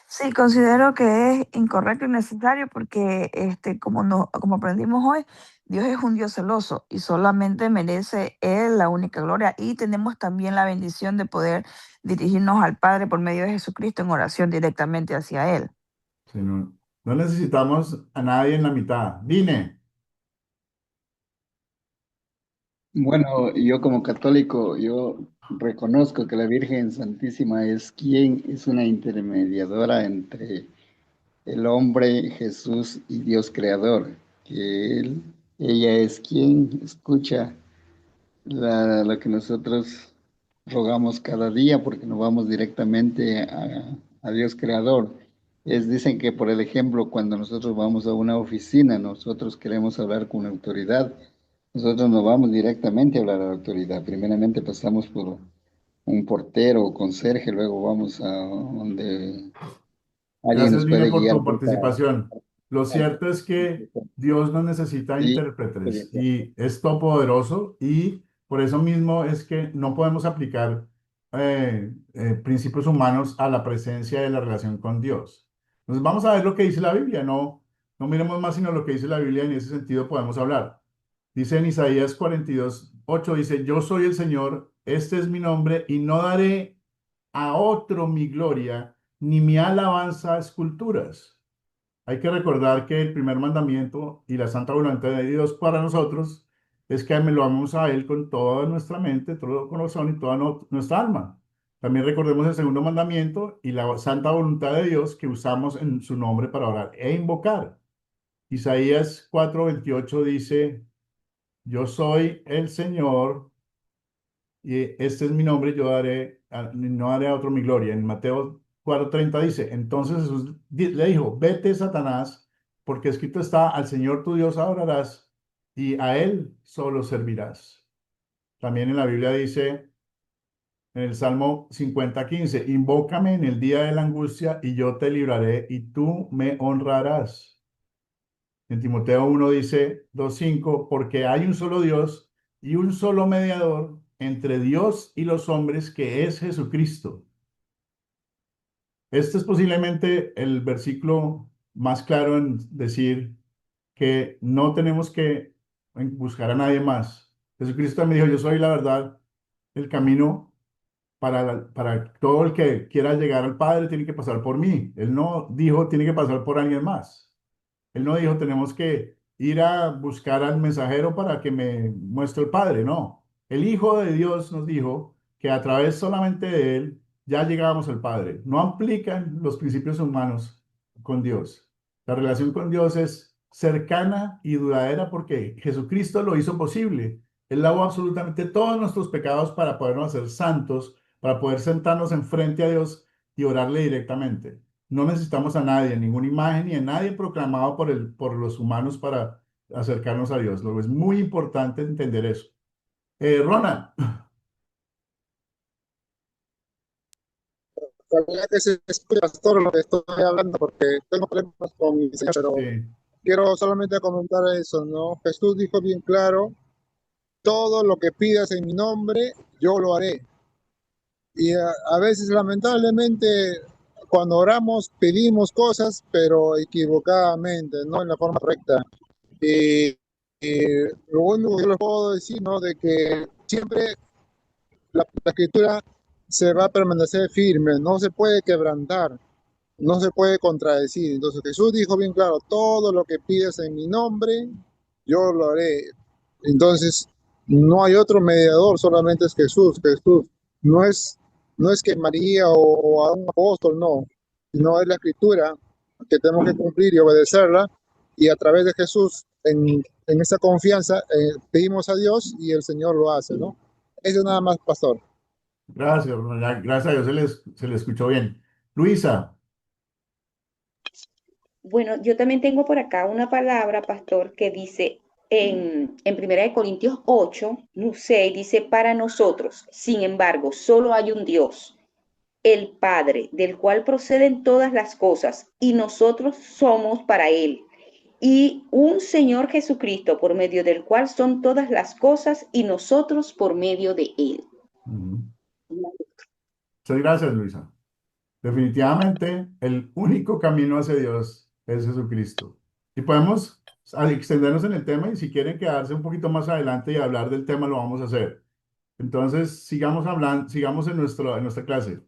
Sí, considero que es incorrecto y necesario porque, como aprendimos hoy, Dios es un Dios celoso y solamente merece Él la única gloria. Y tenemos también la bendición de poder dirigirnos al Padre por medio de Jesucristo en oración directamente hacia Él. si no, no necesitamos a nadie en la mitad. Dime, Bueno, yo como católico, yo reconozco que la Virgen Santísima es quien es una intermediadora entre el hombre, Jesús y Dios Creador, que ella es quien escucha lo que nosotros rogamos cada día porque nos vamos directamente a Dios Creador. Dicen que, por el ejemplo, cuando nosotros vamos a una oficina, nosotros queremos hablar con la autoridad, nosotros no vamos directamente a hablar a la autoridad. Primeramente pasamos por un portero o conserje, luego vamos a donde alguien gracias, nos Dine, puede por guiar tu pues, participación. Lo cierto es que Dios no necesita sí, intérpretes y es todopoderoso y por eso mismo es que no podemos aplicar principios humanos a la presencia de la relación con Dios. Entonces vamos a ver lo que dice la Biblia, no miremos más sino lo que dice la Biblia y en ese sentido podemos hablar. Dice en Isaías 42:8, dice, yo soy el Señor, este es mi nombre y no daré a otro mi gloria ni mi alabanza a esculturas. Hay que recordar que el primer mandamiento y la santa voluntad de Dios para nosotros es que lo amamos a Él con toda nuestra mente, todo el corazón y toda nuestra alma. También recordemos el segundo mandamiento y la santa voluntad de Dios que usamos en su nombre para orar e invocar. Isaías 4:28 dice, yo soy el Señor y este es mi nombre, yo daré, no daré a otro mi gloria. En Mateo 4:30 dice, entonces Jesús le dijo, vete Satanás, porque escrito está, al Señor tu Dios adorarás y a Él solo servirás. También en la Biblia dice, en el Salmo 50:15, invócame en el día de la angustia y yo te libraré y tú me honrarás. En Timoteo 1 dice 2:5, porque hay un solo Dios y un solo mediador entre Dios y los hombres, que es Jesucristo. Este es posiblemente el versículo más claro en decir que no tenemos que buscar a nadie más. Jesucristo me dijo, yo soy la verdad, el camino para todo el que quiera llegar al Padre, tiene que pasar por mí. Él no dijo, tiene que pasar por alguien más. Él no dijo, tenemos que ir a buscar al mensajero para que me muestre el Padre. No. El Hijo de Dios nos dijo que a través solamente de Él ya llegábamos al Padre. No aplican los principios humanos con Dios. La relación con Dios es cercana y duradera porque Jesucristo lo hizo posible. Él lavó absolutamente todos nuestros pecados para podernos hacer santos, para poder sentarnos enfrente a Dios y orarle directamente. No necesitamos a nadie, ninguna imagen ni a nadie proclamado por los humanos para acercarnos a Dios. Luego es muy importante entender eso. Ronald, Ojalá que se escuche, pastor, lo que estoy hablando, porque tengo problemas con mi señor, pero sí, quiero solamente comentar eso, ¿no? Jesús dijo bien claro, todo lo que pidas en mi nombre, yo lo haré. Y a veces, lamentablemente, cuando oramos, pedimos cosas, pero equivocadamente, no en la forma correcta. Y, y lo único que yo les puedo decir, ¿no? De que siempre la escritura se va a permanecer firme, no se puede quebrantar, no se puede contradecir. Entonces Jesús dijo bien claro, todo lo que pides en mi nombre, yo lo haré. Entonces, no hay otro mediador, solamente es Jesús. Jesús no es, no es que María o a un apóstol, no, sino es la escritura que tenemos que cumplir y obedecerla. Y a través de Jesús, en esa confianza, pedimos a Dios y el Señor lo hace, ¿no? Eso nada más, pastor. Gracias, hermano, gracias a Dios se le escuchó bien. Luisa, Bueno, yo también tengo por acá una palabra, pastor, que dice en 1 Corintios 8, 6, dice, para nosotros, sin embargo, solo hay un Dios, el Padre, del cual proceden todas las cosas, y nosotros somos para Él, y un Señor Jesucristo, por medio del cual son todas las cosas, y nosotros por medio de Él. ujú. Muchas gracias, Luisa. Definitivamente, el único camino hacia Dios es Jesucristo. Y podemos extendernos en el tema y si quieren quedarse un poquito más adelante y hablar del tema, lo vamos a hacer. Entonces, sigamos hablando, sigamos en nuestra clase.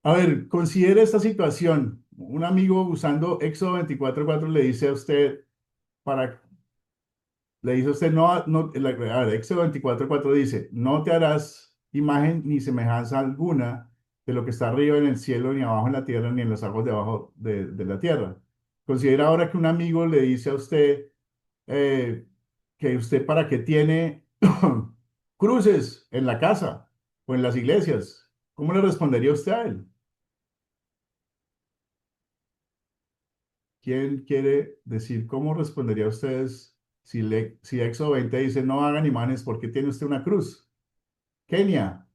A ver, considere esta situación. Un amigo usando Éxodo 24:4 le dice a usted, para le dice a usted, a ver, Éxodo 24:4 dice, no te harás imagen ni semejanza alguna de lo que está arriba en el cielo, ni abajo en la tierra, ni en las aguas debajo de la tierra. Considera ahora que un amigo le dice a usted eh, que usted para qué tiene cruces en la casa o en las iglesias. ¿Cómo le respondería usted a él? ¿Quién quiere decir cómo respondería a ustedes si Éxodo 20 dice no hagan imanes, ¿por qué tiene usted una cruz? Kenia,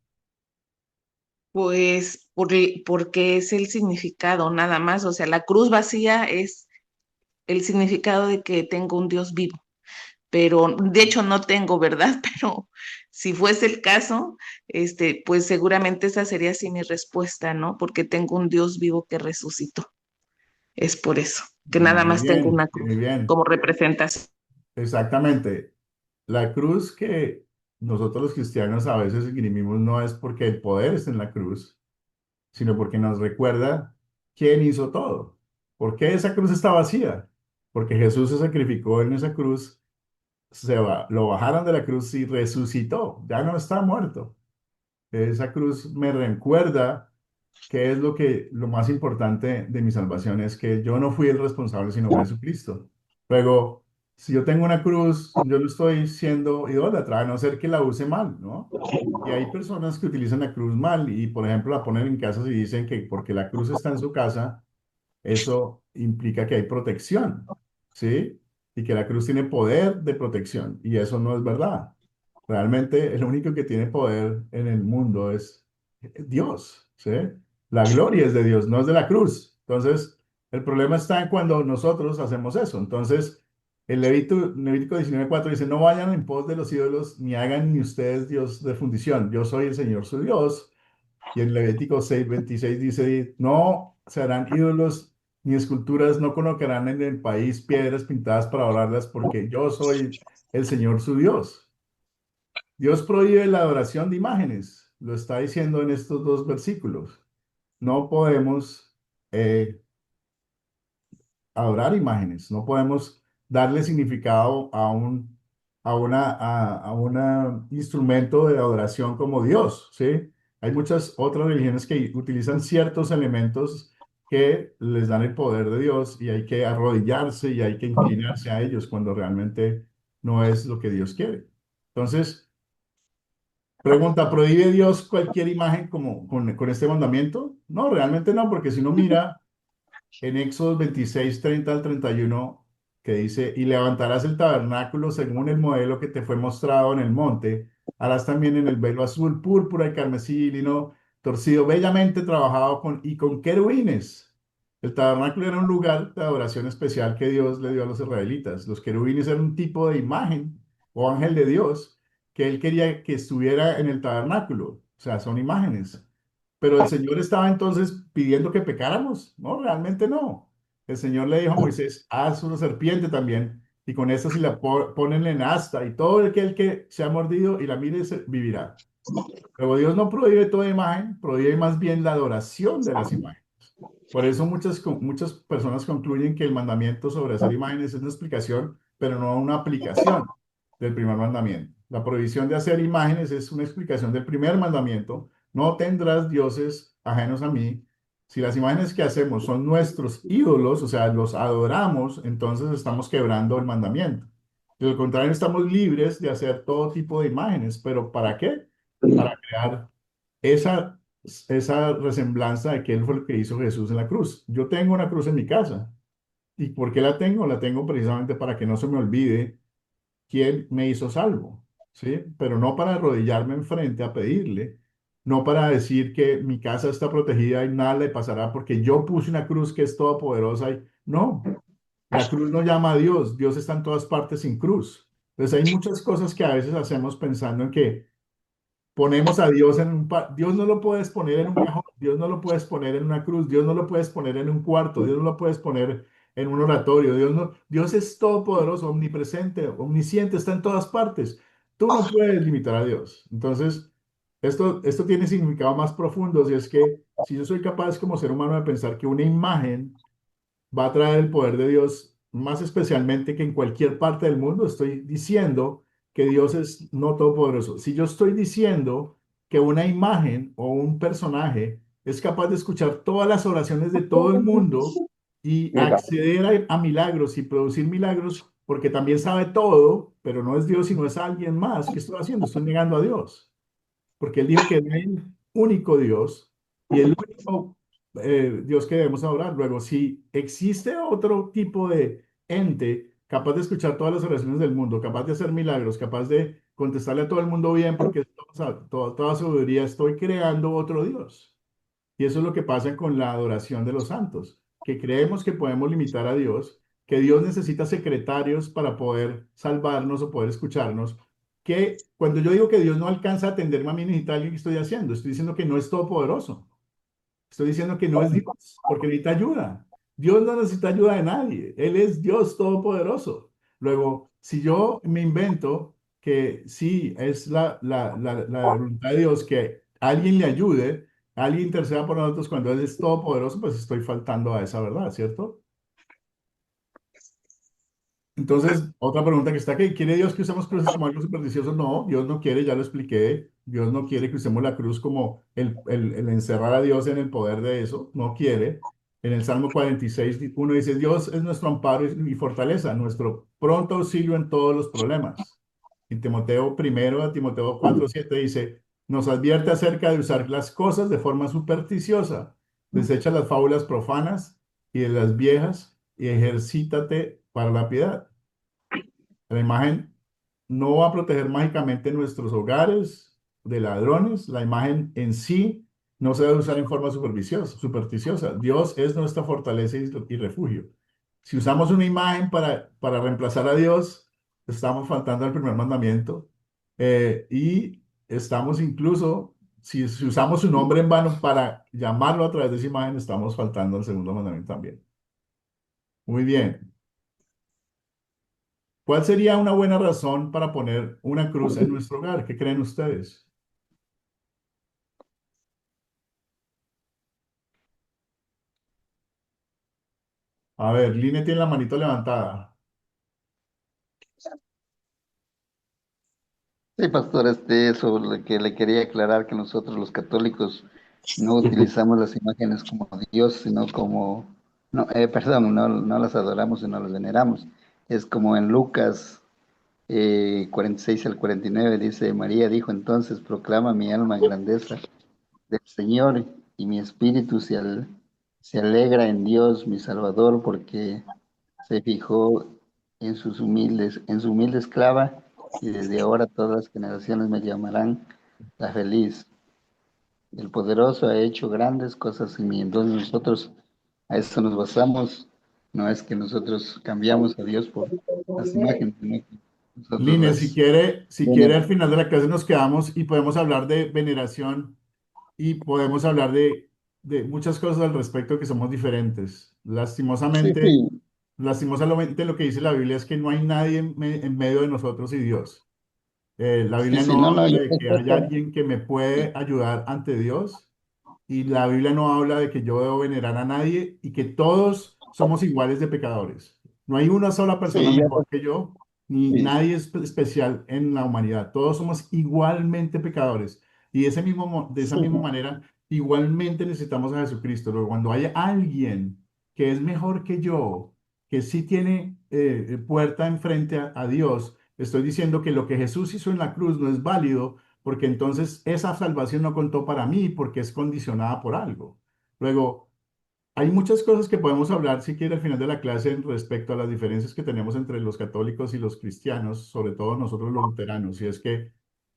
Pues porque es el significado, nada más. O sea, la cruz vacía es el significado de que tengo un Dios vivo. Pero de hecho no tengo, ¿verdad? Pero si fuese el caso, pues seguramente esa sería así mi respuesta, ¿no? Porque tengo un Dios vivo que resucitó. Es por eso, que nada muy más tengo bien, una muy cruz bien. como representación. Exactamente. La cruz que nosotros los cristianos a veces esgrimimos no es porque el poder está en la cruz, sino porque nos recuerda quién hizo todo. ¿Por qué esa cruz está vacía? Porque Jesús se sacrificó en esa cruz, lo bajaron de la cruz y resucitó, ya no está muerto. Esa cruz me recuerda que es lo más importante de mi salvación, es que yo no fui el responsable, sino Jesucristo. Luego, si yo tengo una cruz, yo no estoy siendo idólatra, a no ser que la use mal, ¿no? Y hay personas que utilizan la cruz mal y, por ejemplo, la ponen en casas y dicen que porque la cruz está en su casa, eso implica que hay protección, ¿sí? Y que la cruz tiene poder de protección, y eso no es verdad. Realmente el único que tiene poder en el mundo es Dios, ¿sí? La gloria es de Dios, no es de la cruz. Entonces, el problema está en cuando nosotros hacemos eso. Entonces, el Levítico 19:4 dice, no vayan en pos de los ídolos, ni hagan ni ustedes Dios de fundición. Yo soy el Señor su Dios. Y en Levítico 6:26 dice, no se harán ídolos ni esculturas, no colocarán en el país piedras pintadas para adorarlas, porque yo soy el Señor su Dios. Dios prohíbe la adoración de imágenes, lo está diciendo en estos dos versículos. No podemos eh, adorar imágenes, no podemos darle significado a un instrumento de adoración como Dios, ¿sí? Hay muchas otras religiones que utilizan ciertos elementos que les dan el poder de Dios y hay que arrodillarse y hay que inclinarse a ellos cuando realmente no es lo que Dios quiere. Entonces, pregunta, ¿prohíbe Dios cualquier imagen como con este mandamiento? No, realmente no, porque si no mira en Éxodo 26:30 al 31, que dice, y levantarás el tabernáculo según el modelo que te fue mostrado en el monte, harás también en el velo azul, púrpura y carmesí, lino torcido, bellamente trabajado y con querubines. El tabernáculo era un lugar de adoración especial que Dios le dio a los israelitas. Los querubines eran un tipo de imagen o ángel de Dios que él quería que estuviera en el tabernáculo. O sea, son imágenes. Pero el Señor estaba entonces pidiendo que pecáramos. No, realmente no. El Señor le dijo a Moisés, haz una serpiente también, y con esta si la ponen en asta, y todo aquel que se ha mordido y la mire vivirá. Luego Dios no prohíbe toda imagen, prohíbe más bien la adoración de las imágenes. Por eso muchas personas concluyen que el mandamiento sobre hacer imágenes es una explicación, pero no una aplicación del primer mandamiento. La prohibición de hacer imágenes es una explicación del primer mandamiento. No tendrás dioses ajenos a mí. Si las imágenes que hacemos son nuestros ídolos, o sea, los adoramos, entonces estamos quebrando el mandamiento. De lo contrario, estamos libres de hacer todo tipo de imágenes, pero ¿para qué? Para crear esa, esa resemblanza de que Él fue lo que hizo Jesús en la cruz. Yo tengo una cruz en mi casa. ¿Y por qué la tengo? La tengo precisamente para que no se me olvide quién me hizo salvo, ¿sí? Pero no para arrodillarme enfrente a pedirle, no para decir que mi casa está protegida y nada le pasará porque yo puse una cruz que es todopoderosa y no, la cruz no llama a Dios, Dios está en todas partes sin cruz. Entonces hay muchas cosas que a veces hacemos pensando en que ponemos a Dios en Dios no lo puedes poner en un cajón, Dios no lo puedes poner en una cruz, Dios no lo puedes poner en un cuarto, Dios no lo puedes poner en un oratorio, Dios no, Dios es todopoderoso, omnipresente, omnisciente, está en todas partes. Tú no puedes limitar a Dios. Entonces, esto tiene significado más profundo, si es que si yo soy capaz como ser humano de pensar que una imagen va a traer el poder de Dios, más especialmente que en cualquier parte del mundo. Estoy diciendo que Dios es no todopoderoso. Si yo estoy diciendo que una imagen o un personaje es capaz de escuchar todas las oraciones de todo el mundo y acceder a milagros y producir milagros, porque también sabe todo, pero no es Dios, sino es alguien más, ¿qué estoy haciendo? Estoy negando a Dios porque él dijo que era el único Dios y el único Dios que debemos adorar. Luego, si existe otro tipo de ente capaz de escuchar todas las oraciones del mundo, capaz de hacer milagros, capaz de contestarle a todo el mundo bien, porque toda sabiduría, estoy creando otro Dios. Y eso es lo que pasa con la adoración de los santos, que creemos que podemos limitar a Dios, que Dios necesita secretarios para poder salvarnos o poder escucharnos, que cuando yo digo que Dios no alcanza a atenderme a mí, necesita alguien que estoy haciendo, estoy diciendo que no es todopoderoso, estoy diciendo que no es Dios, porque necesita ayuda. Dios no necesita ayuda de nadie, Él es Dios todopoderoso. Luego, si yo me invento que sí es la voluntad de Dios que alguien le ayude, alguien interceda por nosotros cuando Él es todopoderoso, pues estoy faltando a esa verdad, ¿cierto? Entonces, otra pregunta que está aquí, ¿quiere Dios que usemos cruces como algo supersticioso? No, Dios no quiere, ya lo expliqué, Dios no quiere que usemos la cruz como el encerrar a Dios en el poder de eso, no quiere. En el Salmo 46, uno dice, Dios es nuestro amparo y fortaleza, nuestro pronto auxilio en todos los problemas. Y Timoteo primero, a Timoteo 4:7 dice, nos advierte acerca de usar las cosas de forma supersticiosa, desecha las fábulas profanas y de las viejas y ejercítate para la piedad. La imagen no va a proteger mágicamente nuestros hogares de ladrones. La imagen en sí no se debe usar en forma supersticiosa. Dios es nuestra fortaleza y refugio. Si usamos una imagen para reemplazar a Dios, estamos faltando al primer mandamiento y estamos incluso, si usamos su nombre en vano para llamarlo a través de esa imagen, estamos faltando al segundo mandamiento también. Muy bien. ¿Cuál sería una buena razón para poner una cruz en nuestro hogar? ¿Qué creen ustedes? A ver, Line tiene la manito levantada. Sí, pastor, eso lo que le quería aclarar, que nosotros los católicos no utilizamos las imágenes como Dios, sino como, no, perdón, no las adoramos, sino las veneramos. Es como en Lucas 46 al 49 dice, María dijo entonces, proclama mi alma grandeza del Señor y mi espíritu se alegra en Dios, mi Salvador, porque se fijó en su humilde esclava, y desde ahora todas las generaciones me llamarán la feliz. El poderoso ha hecho grandes cosas en mí. Entonces nosotros a eso nos basamos. No es que nosotros cambiamos a Dios por las imágenes, sino que nosotros Line, las si quiere, al final de la clase nos quedamos y podemos hablar de veneración y podemos hablar de muchas cosas al respecto que somos diferentes. sí, Lastimosamente lo que dice la Biblia es que no hay nadie en medio de nosotros y Dios. La sí, Biblia sí, no no, no, habla yo de que haya respeto, alguien que me puede ayudar ante Dios. Y la Biblia no habla de que yo debo venerar a nadie y que todos somos iguales de pecadores. No hay una sola persona sí, mejor que yo, ni sí, nadie es especial en la humanidad. Todos somos igualmente pecadores. Y de esa sí, misma manera, igualmente necesitamos a Jesucristo. Luego, cuando haya alguien que es mejor que yo, que sí tiene puerta enfrente a Dios, estoy diciendo que lo que Jesús hizo en la cruz no es válido porque entonces esa salvación no contó para mí porque es condicionada por algo. Luego, hay muchas cosas que podemos hablar, si quiere, al final de la clase respecto a las diferencias que tenemos entre los católicos y los cristianos, sobre todo nosotros los luteranos, y es que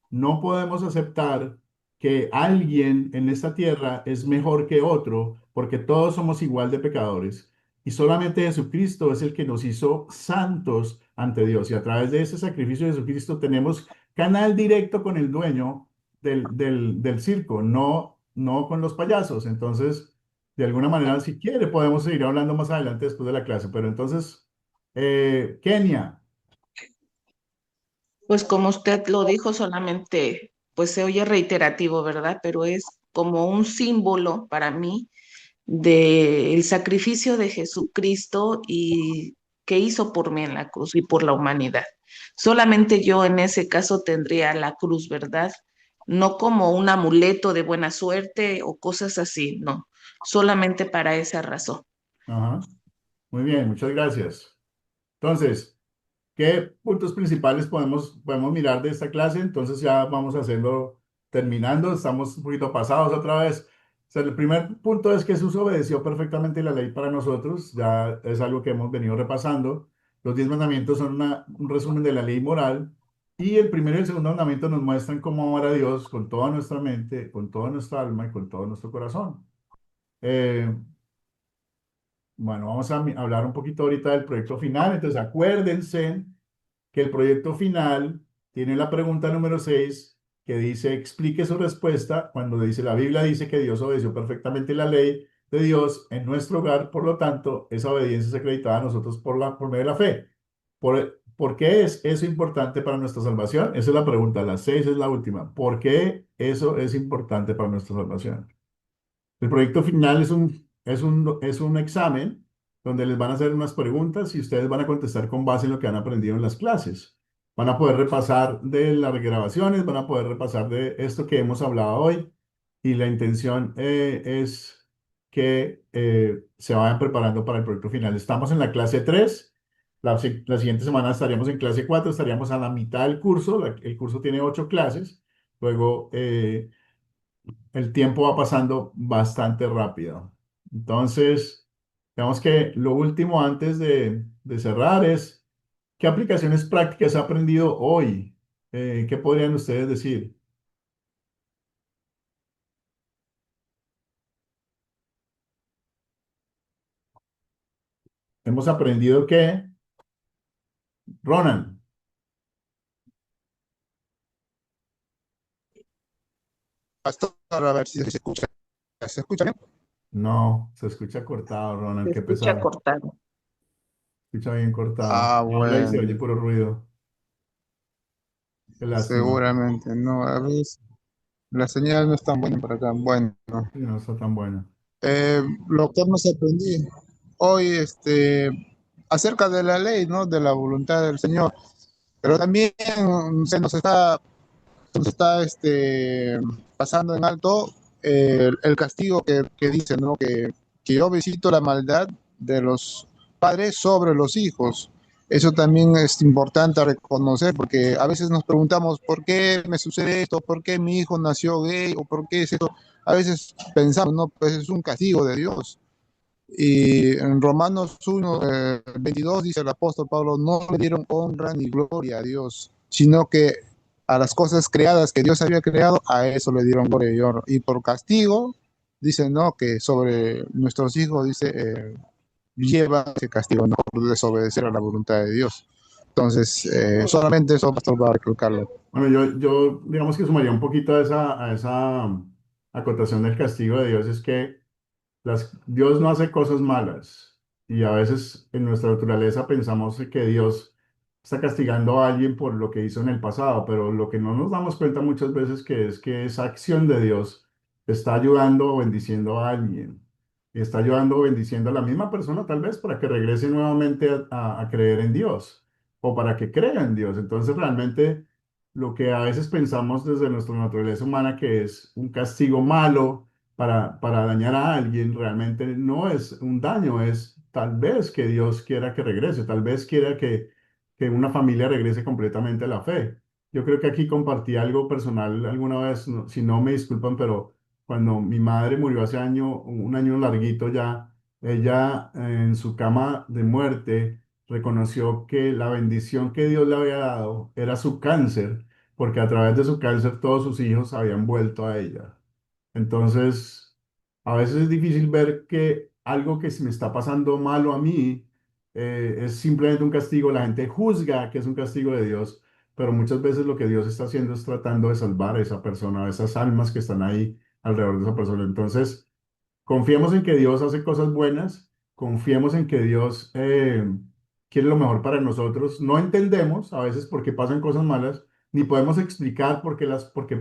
no podemos aceptar que alguien en esta tierra es mejor que otro, porque todos somos igual de pecadores. Y solamente Jesucristo es el que nos hizo santos ante Dios. Y a través de ese sacrificio de Jesucristo tenemos canal directo con el dueño del circo, no con los payasos. Entonces, de alguna manera, si quiere, podemos seguir hablando más adelante después de la clase. Pero entonces, Kenia. Pues como usted lo dijo, solamente, pues se oye reiterativo, ¿verdad? Pero es como un símbolo para mí del sacrificio de Jesucristo y que hizo por mí en la cruz y por la humanidad. Solamente yo en ese caso tendría la cruz, ¿verdad? No como un amuleto de buena suerte o cosas así, no, solamente para esa razón. Ajá. Muy bien, muchas gracias. Entonces, ¿qué puntos principales podemos mirar de esta clase? Entonces ya vamos haciendo, terminando, estamos un poquito pasados otra vez. O sea, el primer punto es que Jesús obedeció perfectamente la ley para nosotros, ya es algo que hemos venido repasando. Los 10 mandamientos son un resumen de la ley moral y el primero y el segundo mandamiento nos muestran cómo amar a Dios con toda nuestra mente, con toda nuestra alma y con todo nuestro corazón. Eh, bueno, vamos a hablar un poquito ahorita del proyecto final. Entonces, acuérdense que el proyecto final tiene la pregunta número 6 que dice, explique su respuesta cuando dice, la Biblia dice que Dios obedeció perfectamente la ley de Dios en nuestro hogar, por lo tanto, esa obediencia es acreditada a nosotros por medio de la fe. ¿Por qué es eso importante para nuestra salvación? Esa es la pregunta, la 6 es la última. ¿Por qué eso es importante para nuestra salvación? El proyecto final es un examen donde les van a hacer unas preguntas y ustedes van a contestar con base en lo que han aprendido en las clases. Van a poder repasar de las grabaciones, van a poder repasar de esto que hemos hablado hoy y la intención es que se vayan preparando para el proyecto final. Estamos en la clase 3. La siguiente semana estaríamos en clase 4, estaríamos a la mitad del curso. El curso tiene 8 clases. Luego, el tiempo va pasando bastante rápido. Entonces, digamos que lo último antes de cerrar es, ¿qué aplicaciones prácticas ha aprendido hoy? ¿Qué podrían ustedes decir? Hemos aprendido que, Ronan, Pastor, a ver si se escucha. ¿Se escucha bien? no, se escucha cortado, Ronan, Se qué escucha pesar, cortado. se escucha bien cortado. Ah, Habla y se oye bueno, puro ruido. Qué lástima. seguramente, no, a veces la señal no es tan buena por acá. Bueno, Sí, no está tan buena. lo que hemos aprendido hoy, acerca de la ley, ¿no? De la voluntad del Señor, pero también se nos está pasando en alto el castigo que dice, ¿no? Que yo visito la maldad de los padres sobre los hijos. Eso también es importante a reconocer porque a veces nos preguntamos por qué me sucede esto, por qué mi hijo nació gay o por qué es esto. A veces pensamos, no, pues es un castigo de Dios. Y en Romanos 1, 22 dice el apóstol Pablo, no le dieron honra ni gloria a Dios, sino que a las cosas creadas que Dios había creado, a eso le dieron gloria y honra. Y por castigo, dice, no, que sobre nuestros hijos, dice, lleva ese castigo, no por desobedecer a la voluntad de Dios. Entonces, solamente eso, pastor, va a recalcarlo. Bueno, yo digamos que sumaría un poquito a esa acotación del castigo de Dios, es que Dios no hace cosas malas y a veces en nuestra naturaleza pensamos que Dios está castigando a alguien por lo que hizo en el pasado, pero lo que no nos damos cuenta muchas veces es que esa acción de Dios está ayudando o bendiciendo a alguien. Y está ayudando o bendiciendo a la misma persona tal vez para que regrese nuevamente a creer en Dios o para que crea en Dios. Entonces realmente lo que a veces pensamos desde nuestra naturaleza humana que es un castigo malo, para dañar a alguien realmente no es un daño, es tal vez que Dios quiera que regrese, tal vez quiera que una familia regrese completamente a la fe. Yo creo que aquí compartí algo personal alguna vez, si no me disculpan, pero cuando mi madre murió hace un año larguito ya, ella en su cama de muerte reconoció que la bendición que Dios le había dado era su cáncer, porque a través de su cáncer todos sus hijos habían vuelto a ella. Entonces, a veces es difícil ver que algo que se me está pasando malo a mí es simplemente un castigo. La gente juzga que es un castigo de Dios, pero muchas veces lo que Dios está haciendo es tratando de salvar a esa persona, a esas almas que están ahí alrededor de esa persona. Entonces, confiemos en que Dios hace cosas buenas, confiemos en que Dios quiere lo mejor para nosotros. No entendemos a veces por qué pasan cosas malas, ni podemos explicar por qué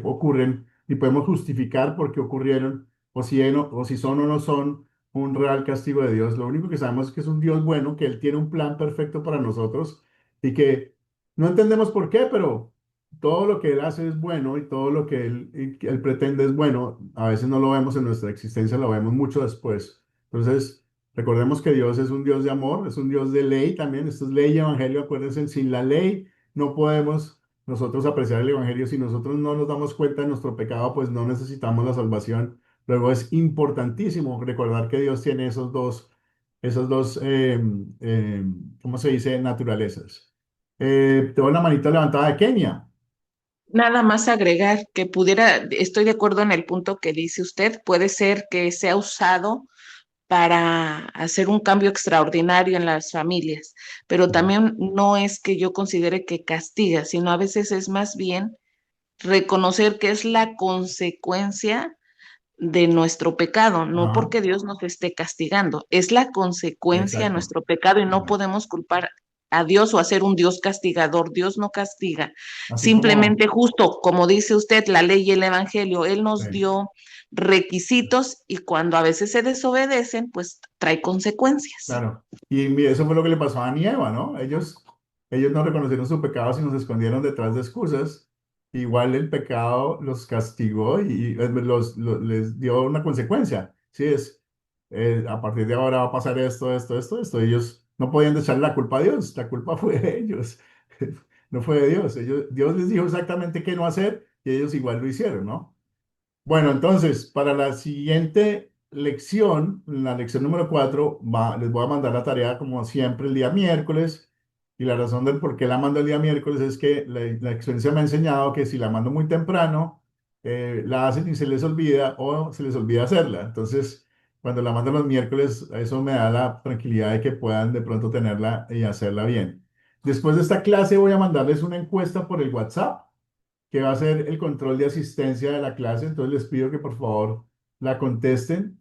ocurren, ni podemos justificar por qué ocurrieron, o si son o no son un real castigo de Dios. Lo único que sabemos es que es un Dios bueno, que Él tiene un plan perfecto para nosotros y que no entendemos por qué, pero todo lo que Él hace es bueno y todo lo que Él pretende es bueno. A veces no lo vemos en nuestra existencia, lo vemos mucho después. Entonces, recordemos que Dios es un Dios de amor, es un Dios de ley también. Esto es ley y evangelio. Acuérdense, sin la ley no podemos nosotros apreciar el evangelio. Si nosotros no nos damos cuenta de nuestro pecado, pues no necesitamos la salvación. Luego es importantísimo recordar que Dios tiene esos dos, ¿cómo se dice? Naturalezas. Tengo la manita levantada de Kenia. Nada más agregar que estoy de acuerdo en el punto que dice usted, puede ser que sea usado para hacer un cambio extraordinario en las familias, pero también no es que yo considere que castiga, sino a veces es más bien reconocer que es la consecuencia de nuestro pecado, no Ajá, porque Dios nos esté castigando, es la consecuencia de exacto. nuestro pecado y no Ajá. podemos culpar a Dios o hacer un Dios castigador. Dios no castiga, Así como, simplemente justo como dice usted, la ley y el evangelio, Él nos sí, dio requisitos y cuando a veces se desobedecen, pues trae consecuencias. claro. Y eso fue lo que le pasó a Adán y Eva, ¿no? Ellos no reconocieron su pecado, sino se escondieron detrás de excusas. Igual el pecado los castigó y les dio una consecuencia. Sí, a partir de ahora va a pasar esto. Ellos no podían echarle la culpa a Dios, la culpa fue de ellos, no fue de Dios. Dios les dijo exactamente qué no hacer y ellos igual lo hicieron, ¿no? Bueno, entonces, para la siguiente lección, la lección número 4, les voy a mandar la tarea como siempre el día miércoles. Y la razón del por qué la mando el día miércoles es que la experiencia me ha enseñado que si la mando muy temprano, la hacen y se les olvida o se les olvida hacerla. Entonces, cuando la mando los miércoles, eso me da la tranquilidad de que puedan de pronto tenerla y hacerla bien. Después de esta clase voy a mandarles una encuesta por el WhatsApp que va a ser el control de asistencia de la clase. Entonces les pido que por favor la contesten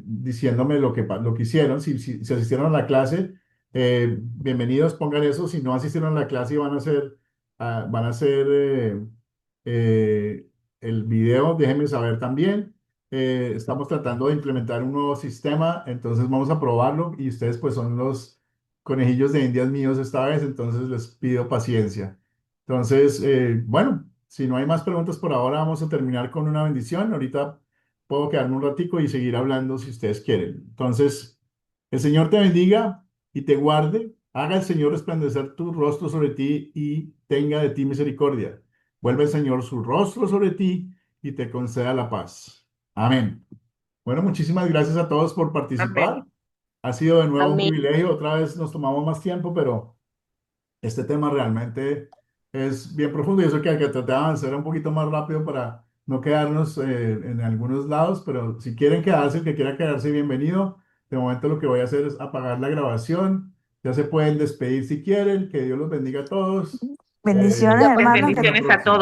diciéndome lo que hicieron. Si asistieron a la clase, bienvenidos, pongan eso. Si no asistieron a la clase y van a hacer el video, déjenme saber también. Estamos tratando de implementar un nuevo sistema, entonces vamos a probarlo y ustedes pues son los conejillos de indias míos esta vez, entonces les pido paciencia. Entonces, bueno, si no hay más preguntas por ahora, vamos a terminar con una bendición. Ahorita puedo quedarme un ratico y seguir hablando si ustedes quieren. Entonces, el Señor te bendiga y te guarde. Haga el Señor resplandecer tu rostro sobre ti y tenga de ti misericordia. Vuelve el Señor su rostro sobre ti y te conceda la paz. Amén. Bueno, muchísimas gracias a todos por participar. Amén. Ha sido de nuevo un Amén. privilegio. Otra vez nos tomamos más tiempo, pero este tema realmente es bien profundo y eso que hay que tratar de avanzar un poquito más rápido para no quedarnos en algunos lados, pero si quieren quedarse, el que quiera quedarse, bienvenido. De momento lo que voy a hacer es apagar la grabación. Ya se pueden despedir si quieren. Que Dios los bendiga a todos. Bendiciones, Nos Pues hermanos, vemos que en la bendiciones a próxima. todos.